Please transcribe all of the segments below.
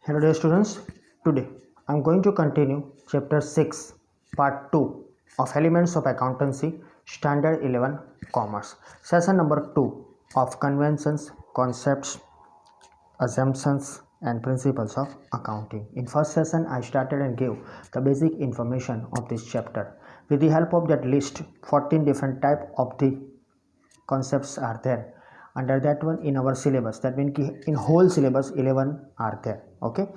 Hello dear students, today I am going to continue chapter 6 part 2 of Elements of Accountancy Standard 11 Commerce, session number 2 of Conventions, Concepts, Assumptions and Principles of Accounting. In first session I started and gave the basic information of this chapter. With the help of that list, 14 different type of the concepts are there under that one in our syllabus. That means in whole syllabus 11 are there. Okay,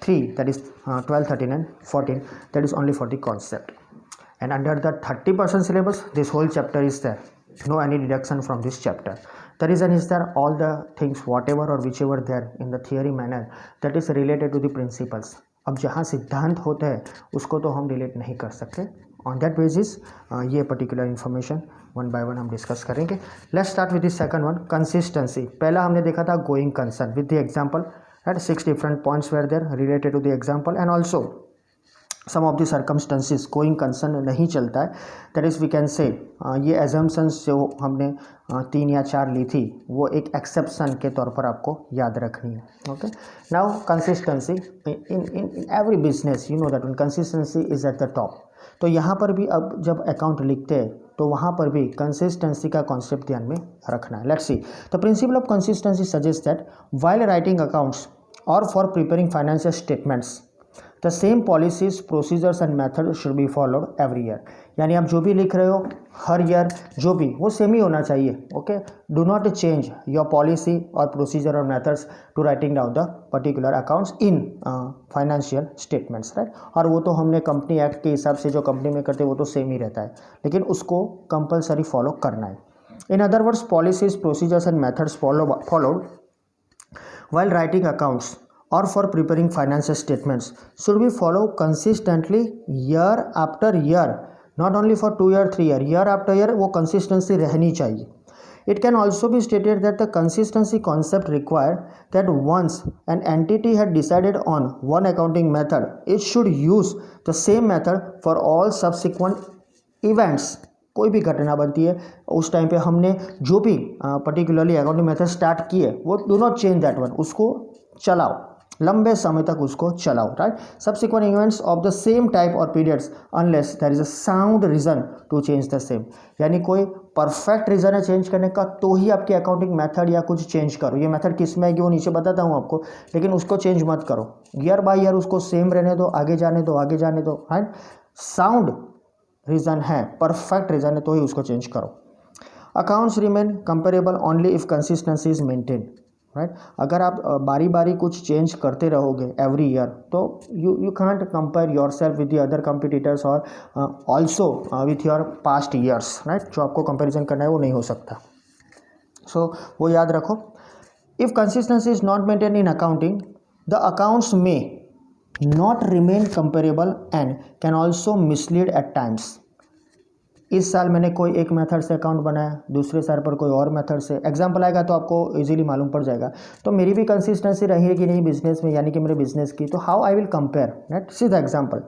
3 that is 12, 13 and 14 that is only for the concept, and under the 30% syllabus this whole chapter is there, no any deduction from this chapter. The reason is that all the things whatever or whichever there in the theory manner that is related to the principles. अब जहाँ सिद्धांत होते हैं उसको तो हम relate नहीं कर सकते. ऑन दैट बेसिस ये particular information one by one हम डिस्कस करेंगे. Let's start with the second one, consistency. पहला हमने देखा था going concern with the example, right. 6 different points were there related to the example and also some of the circumstances going concern नहीं चलता है. That is we can से ये assumptions जो हमने 3 या 4 ली थी वो एक एक्सेप्शन के तौर पर आपको याद रखनी है. Okay, now consistency in every business you know that consistency is at the top. तो यहाँ पर भी अब जब अकाउंट लिखते हैं तो वहाँ पर भी कंसिस्टेंसी का कॉन्सेप्ट ध्यान में रखना है. Let's see the principle of consistency suggest that while writing accounts और for preparing financial statements the same policies procedures and method should be followed every year. यानी आप जो भी लिख रहे हो हर ईयर जो भी वो सेम ही होना चाहिए. Okay, do not change your policy और प्रोसीजर और methods to writing down the particular accounts in financial statements, right. और वो तो हमने कंपनी एक्ट के हिसाब से जो कंपनी में करते हैं वो तो सेम ही रहता है, लेकिन उसको कंपलसरी फॉलो करना है. In other words policies procedures and methods followed while writing accounts or for preparing financial statements should be followed consistently year after year, not only for 2 year 3 year, year after year वो consistency रहनी चाहिए. It can also be stated that the consistency concept require that once an entity had decided on one accounting method, it should use the same method for all subsequent events. कोई भी घटना बनती है उस time पे हमने जो भी पर्टिकुलरली अकाउंटिंग मेथड स्टार्ट किए वो do not change that one, उसको चलाओ लंबे समय तक, उसको चलाओ, right. Subsequent events of the same type और periods unless there is a sound reason to change the same. यानी कोई परफेक्ट रीजन है चेंज करने का तो ही आपकी अकाउंटिंग मेथड या कुछ चेंज करो. ये मेथड किस में है कि वो नीचे बताता हूँ आपको, लेकिन उसको चेंज मत करो. ईयर बाय ईयर उसको सेम रहने दो, आगे जाने दो, आगे जाने दो, राइट. साउंड रीज़न है, परफेक्ट रीज़न है तो ही उसको चेंज करो. Accounts remain comparable only if consistency is maintain, right. अगर आप बारी बारी कुछ चेंज करते रहोगे एवरी ईयर तो you can't compare yourself with the other competitors और also with your past years, right. जो आपको कंपेरिजन करना है वो नहीं हो सकता. सो वो याद रखो. If consistency is not maintain in accounting the accounts में not remain comparable and can also mislead at times. इस साल मैंने कोई एक मेथड से अकाउंट बनाया, दूसरे साल पर कोई और मेथड से. एग्जांपल आएगा तो आपको इजीली मालूम पड़ जाएगा. तो मेरी भी कंसिस्टेंसी रही है कि नहीं बिजनेस में, यानी कि मेरे बिजनेस की, तो how I will compare, right. See the example,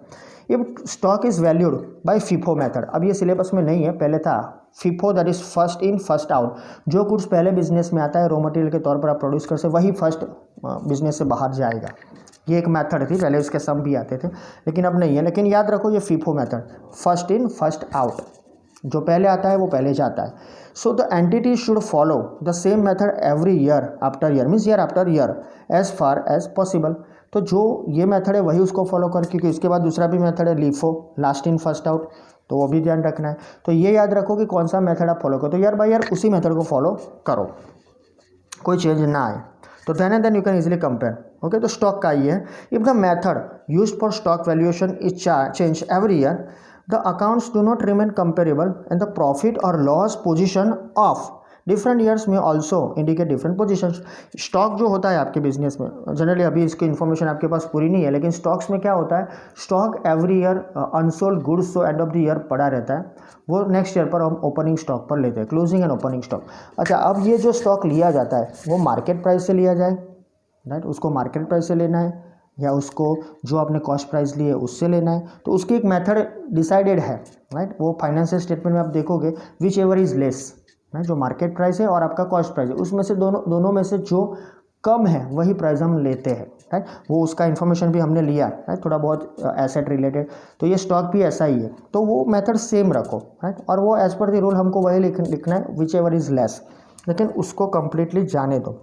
if stock is valued bye FIFO method. अब ये सिलेबस में नहीं है, पहले था FIFO, that is first in first out. जो गुड्स पहले बिजनेस में आता है रॉ मटेरियल के तौर पर आप प्रोड्यूस कर से वही फर्स्ट बिजनेस से बाहर जाएगा. ये एक मेथड थी, पहले उसके सम भी आते थे लेकिन अब नहीं है. लेकिन याद रखो ये FIFO method, first in first out, जो पहले आता है वो पहले जाता है. So the entity should follow the same method every year after year, means year after year as far as possible. तो जो ये मेथड है वही उसको फॉलो कर, क्योंकि उसके बाद दूसरा भी मेथड है LIFO, last in first out, तो वो भी ध्यान रखना है. तो ये याद रखो कि कौन सा मेथड आप फॉलो करो, तो ईयर बाय ईयर उसी मेथड को फॉलो करो, कोई चेंज ना आए. तो then you can easily compare. Okay, तो स्टॉक का ये है. If the method used for stock valuation is change every year the accounts do not remain comparable and the profit और loss position of different years में also indicate different position. Stock जो होता है आपके business में generally, अभी इसकी information आपके पास पूरी नहीं है, लेकिन स्टॉक्स में क्या होता है, stock every year unsold goods तो एंड ऑफ द ईयर पड़ा रहता है, वो नेक्स्ट ईयर पर हम ओपनिंग स्टॉक पर लेते हैं, क्लोजिंग एंड ओपनिंग स्टॉक. अच्छा, अब ये जो स्टॉक लिया जाता है वो मार्केट प्राइस से लिया जाए, राइट. उसको मार्केट प्राइस से लेना है या उसको जो आपने कॉस्ट प्राइस ली है उससे लेना है, तो उसकी एक मेथड डिसाइडेड है, राइट. वो फाइनेंशियल स्टेटमेंट में आप देखोगे विच एवर इज लेस, जो मार्केट प्राइस है और आपका कॉस्ट प्राइस है, उसमें से दोनों में से जो कम है वही प्राइस हम लेते हैं, राइट। वो उसका इन्फॉर्मेशन भी हमने लिया, राइट, थोड़ा बहुत एसेट रिलेटेड, तो ये स्टॉक भी ऐसा ही है, तो वो मेथड सेम रखो, राइट। और वो एज पर द रूल हमको वही लिखना है, विच एवर इज़ लेस, लेकिन उसको कंप्लीटली जाने दो,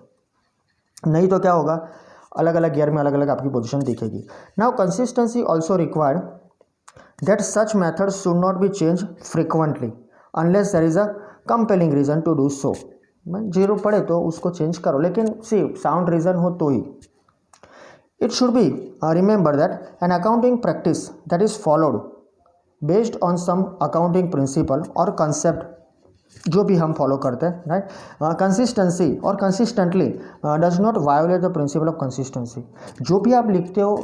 नहीं तो क्या होगा, अलग अलग ईयर में अलग अलग आपकी पोजीशन दिखेगी। Now consistency also required that such method should not be change frequently unless there is a compelling reason to do so. Zero पड़े तो उसको चेंज करो, लेकिन सी साउंड रीजन हो तो ही। It should be remember that an accounting practice that is followed based on some accounting principle और concept जो भी हम फॉलो करते हैं, राइट, कंसिस्टेंसी और consistently does not violate the principle of consistency. जो भी आप लिखते हो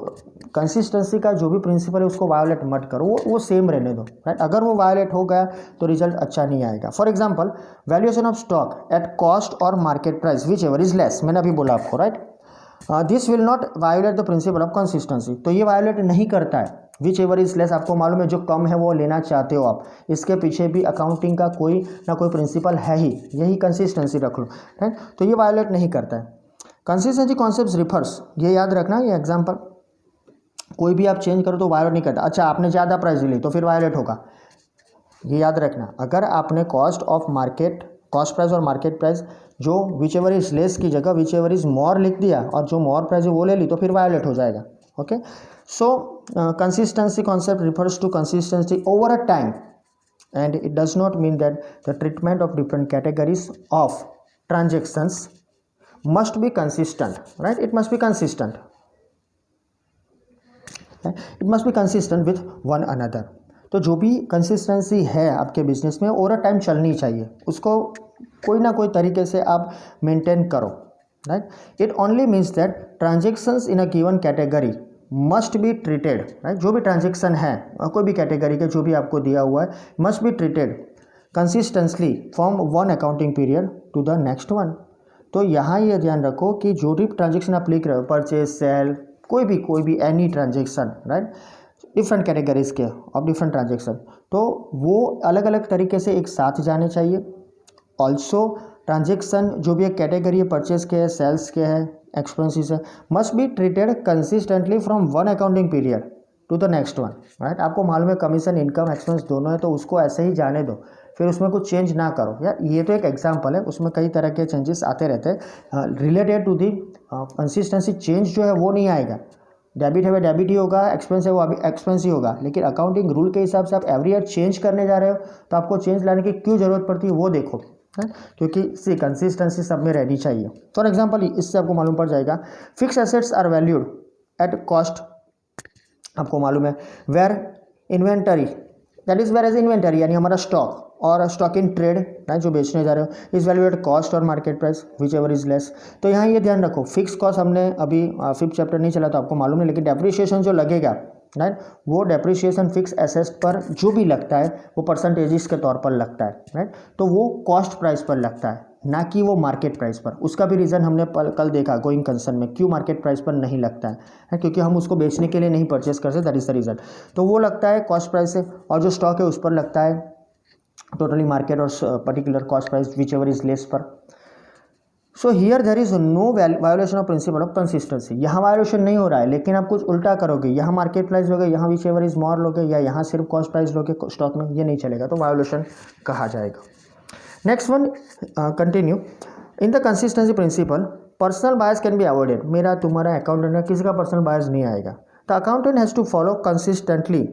कंसिस्टेंसी का जो भी प्रिंसिपल है उसको वायोलेट मत करो, वो सेम रहने दो, राइट। अगर वो वायोलेट हो गया तो रिजल्ट अच्छा नहीं आएगा। For example valuation of stock at cost और market price which ever is less, मैंने अभी बोला आपको, right. This will not violate the principle of consistency, तो ये वायोलेट नहीं करता है। विच एवर इज लेस, आपको मालूम है जो कम है वो लेना चाहते हो आप, इसके पीछे भी अकाउंटिंग का कोई ना कोई प्रिंसिपल है ही, यही कंसिस्टेंसी रख लो, राइट। तो ये वायोलेट नहीं करता है। कंसिस्टेंसी कॉन्सेप्ट रिफर्स, ये याद रखना, ये एग्जाम्पल कोई भी आप चेंज करो तो वायोलेट नहीं करता। अच्छा आपने ज़्यादा प्राइस ली तो फिर वायोलेट होगा, ये याद रखना। अगर आपने cost of market, cost price और मार्केट प्राइस जो विच एवर इज लेस की जगह विच एवर इज मोर लिख दिया और जो मोर प्राइस है वो ले ली तो फिर वायोलेट हो जाएगा, okay. So consistency concept refers to consistency over a time and it does not mean that the treatment of different categories of transactions must be consistent, right? It must be consistent, it must be consistent with one another. तो जो भी consistency है आपके business में over time चलनी चाहिए, उसको कोई ना कोई तरीके से आप मेंटेन करो, right. It only means that transactions in a given category must be treated, right. जो भी ट्रांजेक्शन है कोई भी कैटेगरी के जो भी आपको दिया हुआ है must be treated consistently from one accounting period to the next one. तो यहाँ ये ध्यान रखो कि जो भी ट्रांजेक्शन आप लिख रहे हो, परचेज, सेल, कोई भी any transaction, right, different categories के ऑफ डिफरेंट ट्रांजेक्शन, तो वो अलग अलग तरीके से एक साथ जाने चाहिए। ऑल्सो ट्रांजेक्शन जो भी एक कैटेगरी है, परचेज के है, सेल्स के है, एक्सपेंसेस है, must be treated consistently from one accounting period to the next one, right. आपको मालूम है कमीशन, इनकम, एक्सपेंस दोनों है, तो उसको ऐसे ही जाने दो, फिर उसमें कुछ चेंज ना करो। यार ये तो एक एग्जांपल है, उसमें कई तरह के चेंजेस आते रहते हैं related to the consistency. Change जो है वो नहीं आएगा, डेबिट है वह डेबिट ही होगा, एक्सपेंस है वो अभी एक्सपेंस ही होगा, लेकिन अकाउंटिंग रूल के हिसाब से आप एवरी ईयर चेंज करने जा रहे हो तो आपको चेंज लाने की क्यों ज़रूरत पड़ती है वो देखो, है, क्योंकि सी कंसिस्टेंसी सब में रहनी चाहिए। फॉर एग्जांपल इससे आपको मालूम पड़ जाएगा fix assets are valued at cost, आपको मालूम है where inventory that is where as inventory यानी हमारा स्टॉक और स्टॉक इन ट्रेड, राइट, जो बेचने जा रहे हो, इज वैल्यू एट कॉस्ट और market price which ever is less. तो यहाँ ये ध्यान रखो फिक्स कॉस्ट हमने अभी 5th चैप्टर नहीं चला तो आपको मालूम है, लेकिन डेप्रिसिएशन जो लगेगा, राइट, वो डेप्रिसिएशन फिक्स एसेट पर जो भी लगता है वो परसेंटेजेस के तौर पर लगता है, राइट। तो वो कॉस्ट प्राइस पर लगता है ना कि वो मार्केट प्राइस पर। उसका भी रीज़न हमने कल देखा गोइंग कंसर्न में, क्यों मार्केट प्राइस पर नहीं लगता है, क्योंकि हम उसको बेचने के लिए नहीं परचेस कर सकते, दैट इज द रीज़न। तो वो लगता है कॉस्ट प्राइस से, और जो स्टॉक है उस पर लगता है टोटली मार्केट और particular cost price which ever is less पर। So here there is no violation of principle of consistency. यहाँ वायोलेशन नहीं हो रहा है, लेकिन आप कुछ उल्टा करोगे, यहाँ मार्केट प्राइस लोगे, यहाँ विच एवर इज मोर लोगे, या यहाँ सिर्फ कॉस्ट प्राइस लोगे स्टॉक में, ये नहीं चलेगा, तो वायोलेशन कहा जाएगा। Next one continue in the consistency principle personal bias can be avoided. मेरा तुम्हारा अकाउंटेंट है, किसी का पर्सनल बायस नहीं आएगा। The accountant has to follow consistently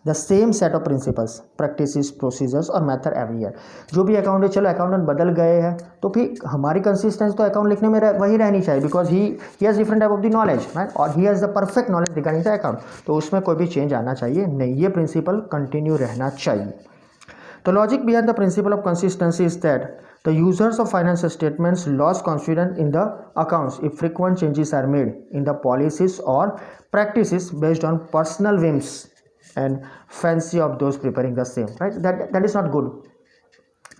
the same set of principles, practices, procedures और मेथड एवरी ईयर। जो भी अकाउंटेंट, चलो अकाउंटेंट बदल गए हैं तो फिर हमारी कंसिस्टेंसी तो अकाउंट लिखने में वही रहनी चाहिए, because he has different type of the knowledge, right, और he has the perfect knowledge regarding the account, तो उसमें कोई भी चेंज आना चाहिए नहीं, ये प्रिंसिपल कंटिन्यू रहना चाहिए। The logic behind the principle of consistency is that the users of financial statements lost confidence in the accounts if frequent changes are made in the policies or practices based on personal whims and fancy of those preparing the same, right? That is not good.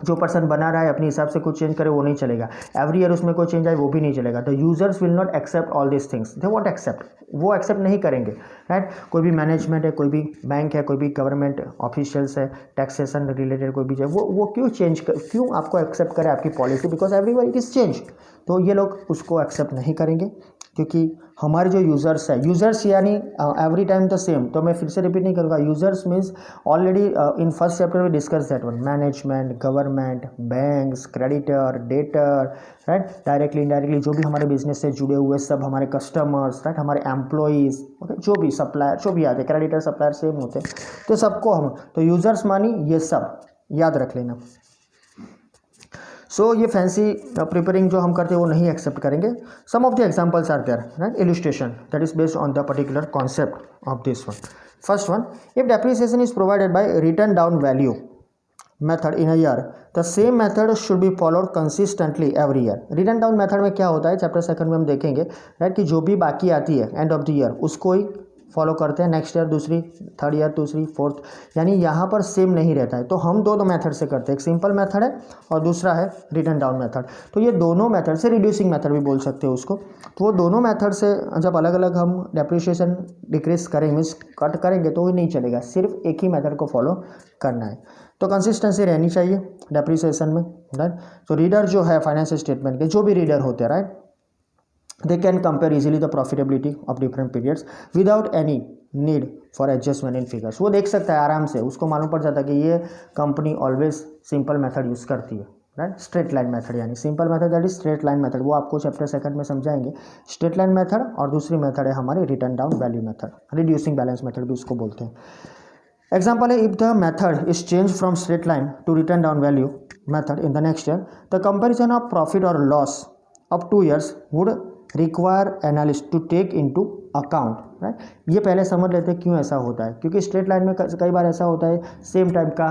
जो person बना रहा है अपने हिसाब से कुछ change करे वो नहीं चलेगा, एवरी ईयर उसमें कोई चेंज आए वो भी नहीं चलेगा। The users will not accept all this things, they won't accept, वो एक्सेप्ट नहीं करेंगे, राइट। कोई भी मैनेजमेंट है, कोई भी बैंक है, कोई भी गवर्नमेंट ऑफिशियल्स है, टैक्सेशन रिलेटेड कोई भी जो है वो क्यों क्यों आपको एक्सेप्ट करे आपकी policy, because everyone it is change. तो ये लोग उसको एक्सेप्ट नहीं करेंगे, क्योंकि हमारे जो यूज़र्स है, यूज़र्स यानी एवरी टाइम द सेम, तो मैं फिर से रिपीट नहीं करूँगा। Users means already in first chapter में discuss that one, management, government, banks, creditor, debtor, right, directly indirectly जो भी हमारे बिजनेस से जुड़े हुए सब हमारे कस्टमर्स, राइट, हमारे एम्प्लॉयज़, ओके, जो भी सप्लायर जो भी आते, क्रेडिटर सप्लायर सेम होते हैं, तो सबको हम, तो यूज़र्स मानी ये सब याद रख लेना। सो ये फैंसी प्रिपेयरिंग जो हम करते हैं वो नहीं एक्सेप्ट करेंगे। Some of the examples are there, right, illustration that is based on the particular concept of this one. First one, if depreciation is provided by written down value method in a year, the same method should be followed consistently every year. Written down method में क्या होता है, chapter second में हम देखेंगे, right, कि जो भी बाकी आती है एंड ऑफ द ईयर उसको ही फॉलो करते हैं, नेक्स्ट ईयर दूसरी, थर्ड ईयर दूसरी, फोर्थ, यानी यहाँ पर सेम नहीं रहता है। तो हम दो मेथड से करते हैं, एक सिंपल मेथड है और दूसरा है रिटर्न डाउन मेथड। तो ये दोनों मेथड से, रिड्यूसिंग मेथड भी बोल सकते हो उसको, तो वो दोनों मेथड से जब अलग अलग हम डेप्रिसिएशन डिक्रीज करेंगे, मीन्स कट करेंगे, तो वो नहीं चलेगा, सिर्फ एक ही मेथड को फॉलो करना है। तो कंसिस्टेंसी रहनी चाहिए डेप्रिसिएशन में, राइट। तो रीडर जो है फाइनेंशियल स्टेटमेंट के, जो भी रीडर होते हैं, right, they can compare easily the profitability of different periods without any need for adjustment in figures। वो देख सकता है आराम से, उसको मालूम पड़ जाता है कि ये company always simple method use करती है, राइट, स्ट्रेट लाइन मेथड, यानी simple method that is straight line method, वो आपको चैप्टर सेकंड में समझाएंगे। स्ट्रेट लाइन मेथड और दूसरी मेथड है हमारी written down value method, reducing balance method भी उसको बोलते हैं। एग्जाम्पल है, if the method is change from straight line to written down value method in the next year, the comparison of profit और loss of 2 years would require analyst to take into account, right. ये पहले समझ लेते हैं क्यों ऐसा होता है, क्योंकि स्ट्रेट लाइन में कई बार ऐसा होता है सेम टाइप का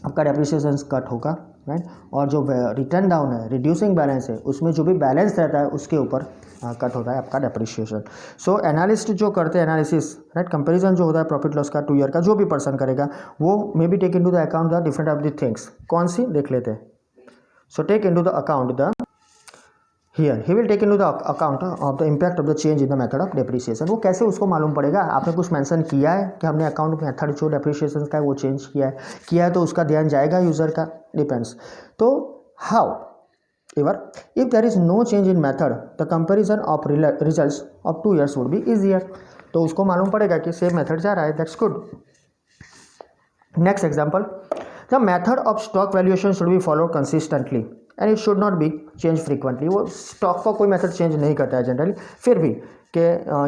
आपका डेप्रिसिएशन कट होगा, राइट, और जो रिटर्न डाउन है, रिड्यूसिंग बैलेंस है, उसमें जो भी बैलेंस रहता है उसके ऊपर कट होता है आपका डेप्रिसिएशन। सो एनालिस्ट जो करते हैं एनालिसिस, राइट, कंपैरिजन जो होता है प्रॉफिट लॉस का 2 year का, जो भी पर्सन करेगा वो may be take into the account the different of the things. कौन सी देख लेते हैं। So take into the account the, here he will take into the account of the impact of the change in the method of depreciation। वो कैसे उसको मालूम पड़ेगा, आपने कुछ मेंशन किया है कि हमने अकाउंट मेथड जो डेप्रिसिएशन का है वो चेंज किया है तो उसका ध्यान जाएगा यूज़र का, डिपेंड्स। तो however if there is no change in method the comparison of results of 2 years would be easier. तो उसको मालूम पड़ेगा कि सेम मेथड जा रहा है, that's good. Next example, the method of stock valuation should be followed consistently and it should not be change frequently. वो stock का कोई मेथड चेंज नहीं करता है जनरली, फिर भी कि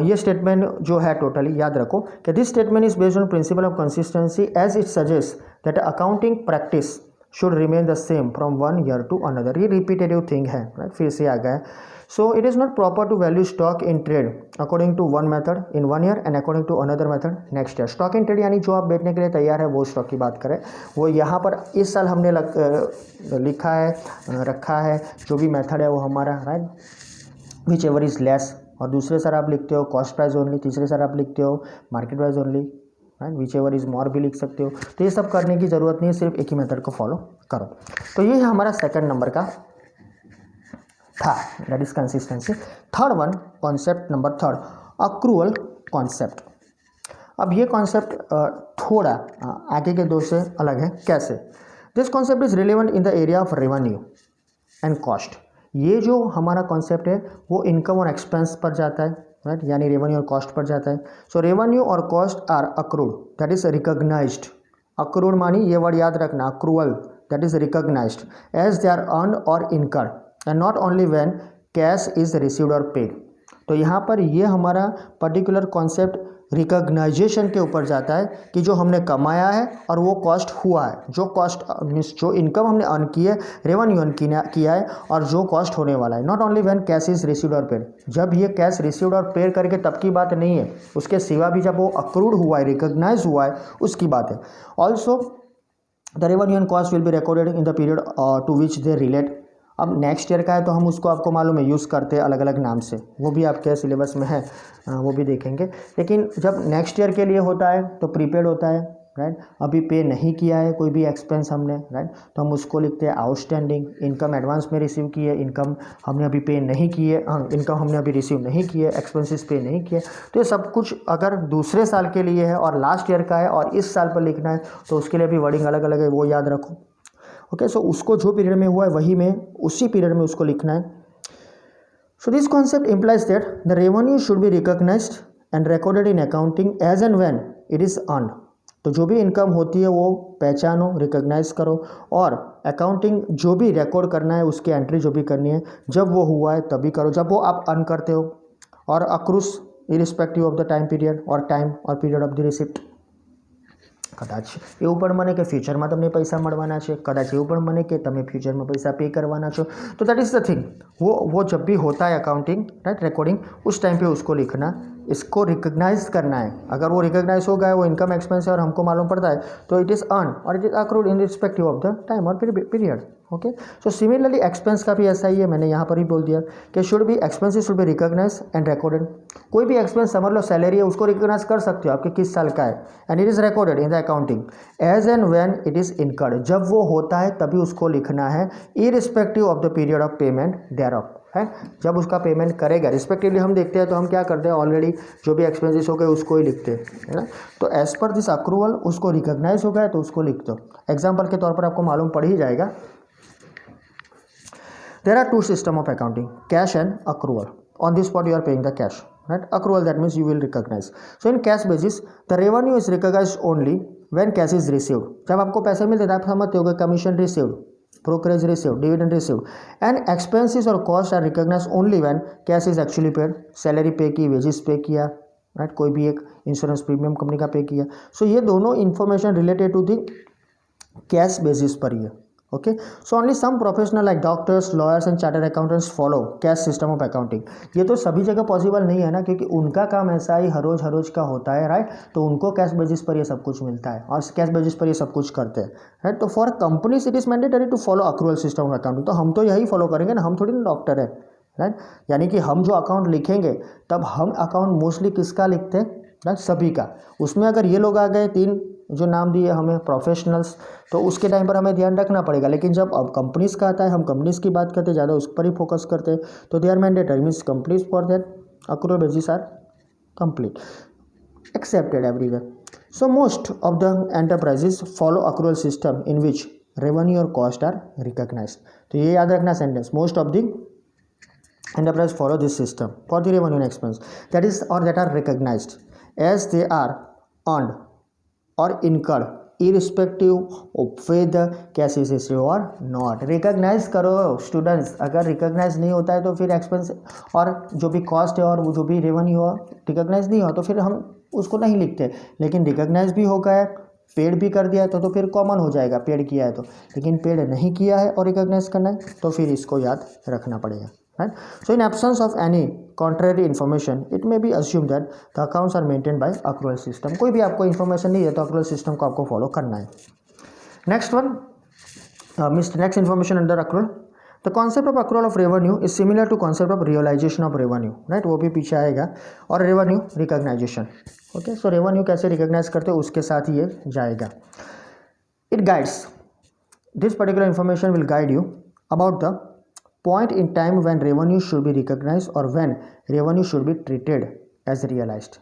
ये स्टेटमेंट जो है टोटली याद रखो कि this statement is based on principle of consistency as it suggest that accounting practice should remain the same from 1 year to another. ये रिपीटेटिव थिंग है, राइट, फिर से आ गया है। So it is not proper to value stock in trade according to one method in 1 year and according to another method next year. Stock in trade यानी जो आप बेचने के लिए तैयार है वो स्टॉक की बात करें, वो यहाँ पर इस साल हमने लिखा है, रखा है, जो भी मेथड है वो हमारा, right, which ever is less, और दूसरे सर आप लिखते हो कॉस्ट प्राइस ओनली, तीसरे सर आप लिखते हो market price only, right, which ever is more भी लिख सकते हो। तो ये सब करने की ज़रूरत नहीं है, सिर्फ एक ही मेथड को फॉलो करो। तो ये है हमारा सेकंड नंबर का था, that is consistency. Third one, concept number third, accrual concept. अब ये कॉन्सेप्ट थोड़ा आगे के दो से अलग है। कैसे? This concept is relevant in the area of revenue and cost. ये जो हमारा कॉन्सेप्ट है वो इनकम और एक्सपेंस पर जाता है, राइट, यानी रेवेन्यू और कॉस्ट पर जाता है। सो रेवेन्यू और cost are accrued, that is recognized. Accrued मानी ये वर्ड याद रखना, accrual that is recognized as they are earned और incurred and not only when cash is received और पेड। तो यहाँ पर ये हमारा पर्टिकुलर कॉन्सेप्ट रिकॉग्नाइजेशन के ऊपर जाता है कि जो हमने कमाया है और वो कॉस्ट हुआ है, जो कॉस्ट मीन्स जो इनकम हमने अर्न की है, रेवेन्यू अर्न किया है, और जो कॉस्ट होने वाला है। Not only when cash is received और पेड, जब ये कैश रिसीव्ड और पेड करके तब की बात नहीं है, उसके सिवा भी जब वो अक्रूड हुआ है, रिकॉग्नाइज हुआ है, उसकी बात है। Also the revenue and cost will be recorded in the period to which they relate. अब नेक्स्ट ईयर का है तो हम उसको आपको मालूम है यूज़ करते हैं अलग अलग नाम से, वो भी आपके सिलेबस में है, वो भी देखेंगे। लेकिन जब नेक्स्ट ईयर के लिए होता है तो प्रीपेड होता है, राइट, अभी पे नहीं किया है कोई भी एक्सपेंस हमने, राइट, तो हम उसको लिखते हैं आउटस्टैंडिंग। इनकम एडवांस में रिसीव की है, इनकम हमने अभी पे नहीं की है, इनकम हमने अभी रिसीव नहीं की है, एक्सपेंसेस पे नहीं किए। तो ये सब कुछ अगर दूसरे साल के लिए है और लास्ट ईयर का है और इस साल पर लिखना है तो उसके लिए भी वर्डिंग अलग अलग है, वो याद रखो। ओके, सो उसको जो पीरियड में हुआ है वही में उसी पीरियड में उसको लिखना है। So this concept implies that the revenue should be recognized and recorded in accounting as and when it is earned. तो जो भी इनकम होती है वो पहचानो, रिकॉग्नाइज करो, और अकाउंटिंग जो भी रिकॉर्ड करना है उसकी एंट्री जो भी करनी है जब वो हुआ है तभी करो, जब वो आप अर्न करते हो। और accrues irrespective of the time period और टाइम और पीरियड ऑफ द रिसिप्ट। કદાચ એવું પણ મને કે ફ્યુચરમાં તમને પૈસા મળવાના છે, કદાચ એવું પણ મને કે તમે ફ્યુચરમાં પૈસા पे करवाना છો। तो दैट इज़ द थिंग, वो जब भी होता है अकाउंटिंग, राइट, रिकॉर्डिंग, उस टाइम पे उसको लिखना, इसको रिकॉग्नाइज करना है। अगर वो रिकॉग्नाइज हो गया, वो इनकम एक्सपेंस है और हमको मालूम पड़ता है तो इट इज़ अर्न और it is accrued irrespective of the time और period. Okay, so similarly expense का भी ऐसा ही है, मैंने यहाँ पर ही बोल दिया कि should be expenses should be recognize and recorded. कोई भी एक्सपेंस समझ लो सैलरी है, उसको रिकॉग्नाइज कर सकते हो आपके किस साल का है, and it is recorded in the accounting as and when it is incurred. जब वो होता है तभी उसको लिखना है, irrespective of the period of payment thereof, है, जब उसका पेमेंट करेगा। रिस्पेक्टिवली हम देखते हैं तो हम क्या करते हैं, ऑलरेडी जो भी एक्सपेंसेस हो गए उसको ही लिखते हैं, है ना। तो एज पर दिस अक्रूवल उसको रिकॉग्नाइज हो गया तो उसको लिख दो। एग्जाम्पल के तौर पर आपको मालूम पड़ ही जाएगा। There are two systems of accounting, cash and accrual. On this spot you are paying the cash, right? Accrual, that means you will recognize. So in cash basis, the revenue is recognized only when cash is received. जब आपको पैसे मिलते हैं आप समझते हो कि commission received, brokerage received, dividend received, and expenses और cost are recognized only when cash is actually paid. Salary पे की, वेजेस पे किया, राइट, कोई भी एक इंश्योरेंस प्रीमियम कंपनी का पे किया। सो ये दोनों information related to the cash basis पर ही है। Okay, so only some professional like doctors, lawyers and chartered accountants follow cash system of accounting. ये तो सभी जगह पॉसिबल नहीं है ना, क्योंकि उनका काम ऐसा ही हर रोज का होता है, राइट, तो उनको कैश बेसिस पर ये सब कुछ मिलता है और कैश बेसिस पर ये सब कुछ करते हैं, राइट। तो for companies it is mandatory to follow accrual system of accounting. तो हम तो यही फॉलो करेंगे ना, हम थोड़ी ना डॉक्टर है, राइट। यानी कि हम जो अकाउंट लिखेंगे तब हम अकाउंट मोस्टली किसका लिखते हैं, राइट, सभी का। उसमें अगर ये लोग आ गए, तीन जो नाम दिए हमें प्रोफेशनल्स, तो उसके टाइम पर हमें ध्यान रखना पड़ेगा। लेकिन जब अब कंपनीज का आता है, हम कंपनीज की बात करते हैं, ज़्यादा उस पर ही फोकस करते हैं, तो they are mandatory, means companies for that accrual basis are complete accepted everywhere. So most of the enterprises follow accrual system in which revenue और कॉस्ट आर रिकॉग्नाइज्ड। तो ये याद रखना sentence, most of the enterprise follow this system for the revenue and expense that is or that are recognized as they are earned or incurred irrespective of whether cash is received or not। Recognize करो students, अगर recognize नहीं होता है तो फिर expense और जो भी कॉस्ट है और वो जो भी रेवेन्यू हो रिकॉग्नाइज नहीं हो तो फिर हम उसको नहीं लिखते। लेकिन रिकॉग्नाइज भी हो गया, पेड भी कर दिया है तो फिर कॉमन हो जाएगा, पेड किया है तो। लेकिन पेड नहीं किया है और रिकॉग्नाइज करना है तो फिर इसको याद रखना पड़ेगा, right? So in absence of any contrary information, it may be assumed that the accounts are maintained by accrual system। कोई भी आपको information नहीं है तो accrual system को आपको follow करना है। Next one, next information under accrual, the concept of accrual of revenue is similar to concept of realization of revenue, right? वो भी पीछे आएगा। और revenue recognition, okay? So revenue कैसे recognize करते हो उसके साथ ये जाएगा। It guides, this particular information will guide you about the point in time when revenue should be recognized or when revenue should be treated as realized।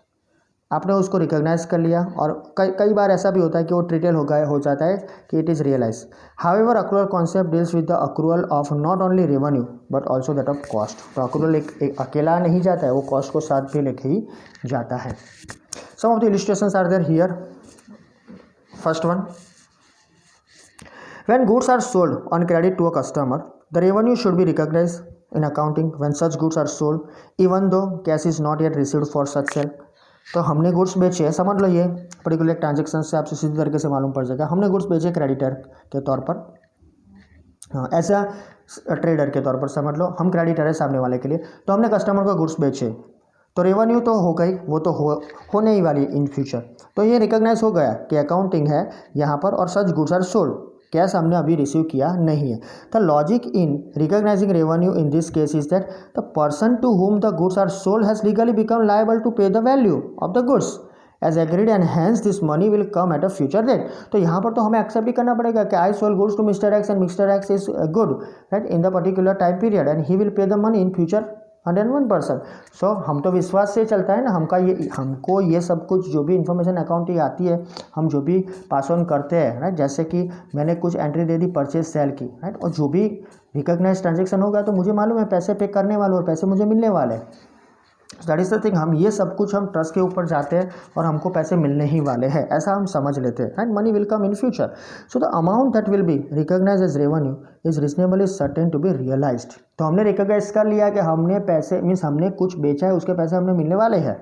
आपने उसको recognise कर लिया और कई बार ऐसा भी होता है कि वो ट्रीटेड हो जाता है कि it is realize. However accrual concept deals with the accrual of not only revenue but also that of cost. तो अक्रूवल एक अकेला नहीं जाता है, वो कॉस्ट को साथ भी लेके ही जाता है। Some of the illustrations are there here. First one, when goods are sold on credit to a customer, the revenue should be recognized in accounting when such goods are sold even though cash is not yet received for such sale। तो हमने goods बेचे हैं, समझ लो ये particular transaction से आपसे सीधी तरीके से मालूम पड़ जाएगा। हमने गुड्स बेचे क्रेडिटर के तौर पर, हाँ ऐसा ट्रेडर के तौर पर समझ लो, हम क्रेडिटर है सामने वाले के लिए, तो हमने कस्टमर को गुड्स बेचे तो रेवेन्यू तो हो गई, वो तो होने ही वाली इन फ्यूचर। तो ये रिकॉग्नाइज हो गया कि अकाउंटिंग है यहाँ पर और such goods are sold, cash हमने अभी रिसीव किया नहीं है। The logic in recognizing revenue in this case is that the person to whom the goods are sold has legally become liable to pay the value of the goods as agreed and hence this money will come at a future date. तो यहाँ पर तो हमें accept भी करना पड़ेगा कि I sold goods to mister X and mister X is good right in the particular time period and he will pay the money in future 101%। So हम तो विश्वास से चलता है ना, हमको ये सब कुछ जो भी इन्फॉर्मेशन अकाउंट की आती है, हम जो भी पास ऑन करते हैं राइट, जैसे कि मैंने कुछ एंट्री दे दी परचेज सेल की राइट, और जो भी रिकॉग्नाइज ट्रांजेक्शन होगा तो मुझे मालूम है पैसे पे करने वाले और पैसे मुझे मिलने वाले हैं। दैट इज द थिंग, हम ये सब कुछ हम ट्रस्ट के ऊपर जाते हैं और हमको पैसे मिलने ही वाले हैं, ऐसा हम समझ लेते हैं and money will come in future. So the amount that will be recognize as revenue is reasonably certain to be realized. तो हमने रिकॉग्नाइज कर लिया कि हमने पैसे मीन्स हमने कुछ बेचा है, उसके पैसे हमें मिलने वाले हैं।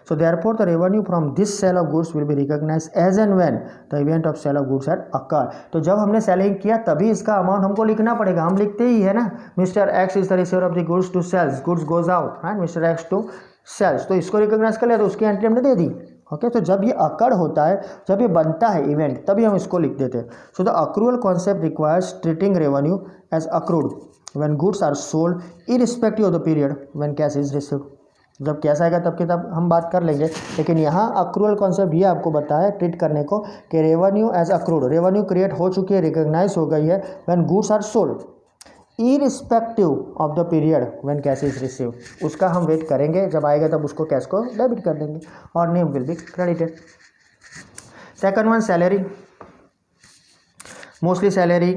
So therefore the revenue from this sale of goods will be recognized as and when the event of sale of goods had occurred। तो जब हमने सेलिंग किया तभी इसका अमाउंट हमको लिखना पड़ेगा, हम लिखते ही है ना, mister X is the receiver of the goods to sales, goods goes out and mister X to sales, तो इसको रिकॉग्नाइज कर लिया तो उसकी एंट्री हमने दे दी। ओके, तो जब ये अकर होता है, जब ये बनता है इवेंट, तभी हम इसको लिख देते हैं। So the accrual concept requires treating revenue as accrued when goods are sold irrespective of the period when cash is received. जब कैश आएगा तब के तब हम बात कर लेंगे, लेकिन यहाँ अक्रूवल कॉन्सेप्ट ये आपको बताया ट्रीट करने को कि revenue as accrued, revenue create हो चुकी है, रिकॉग्नाइज हो गई है when goods are sold irrespective of the period when cash is received. उसका हम वेट करेंगे, जब आएगा तब उसको कैश को डेबिट कर देंगे और name will be credited. Second one, salary, mostly salary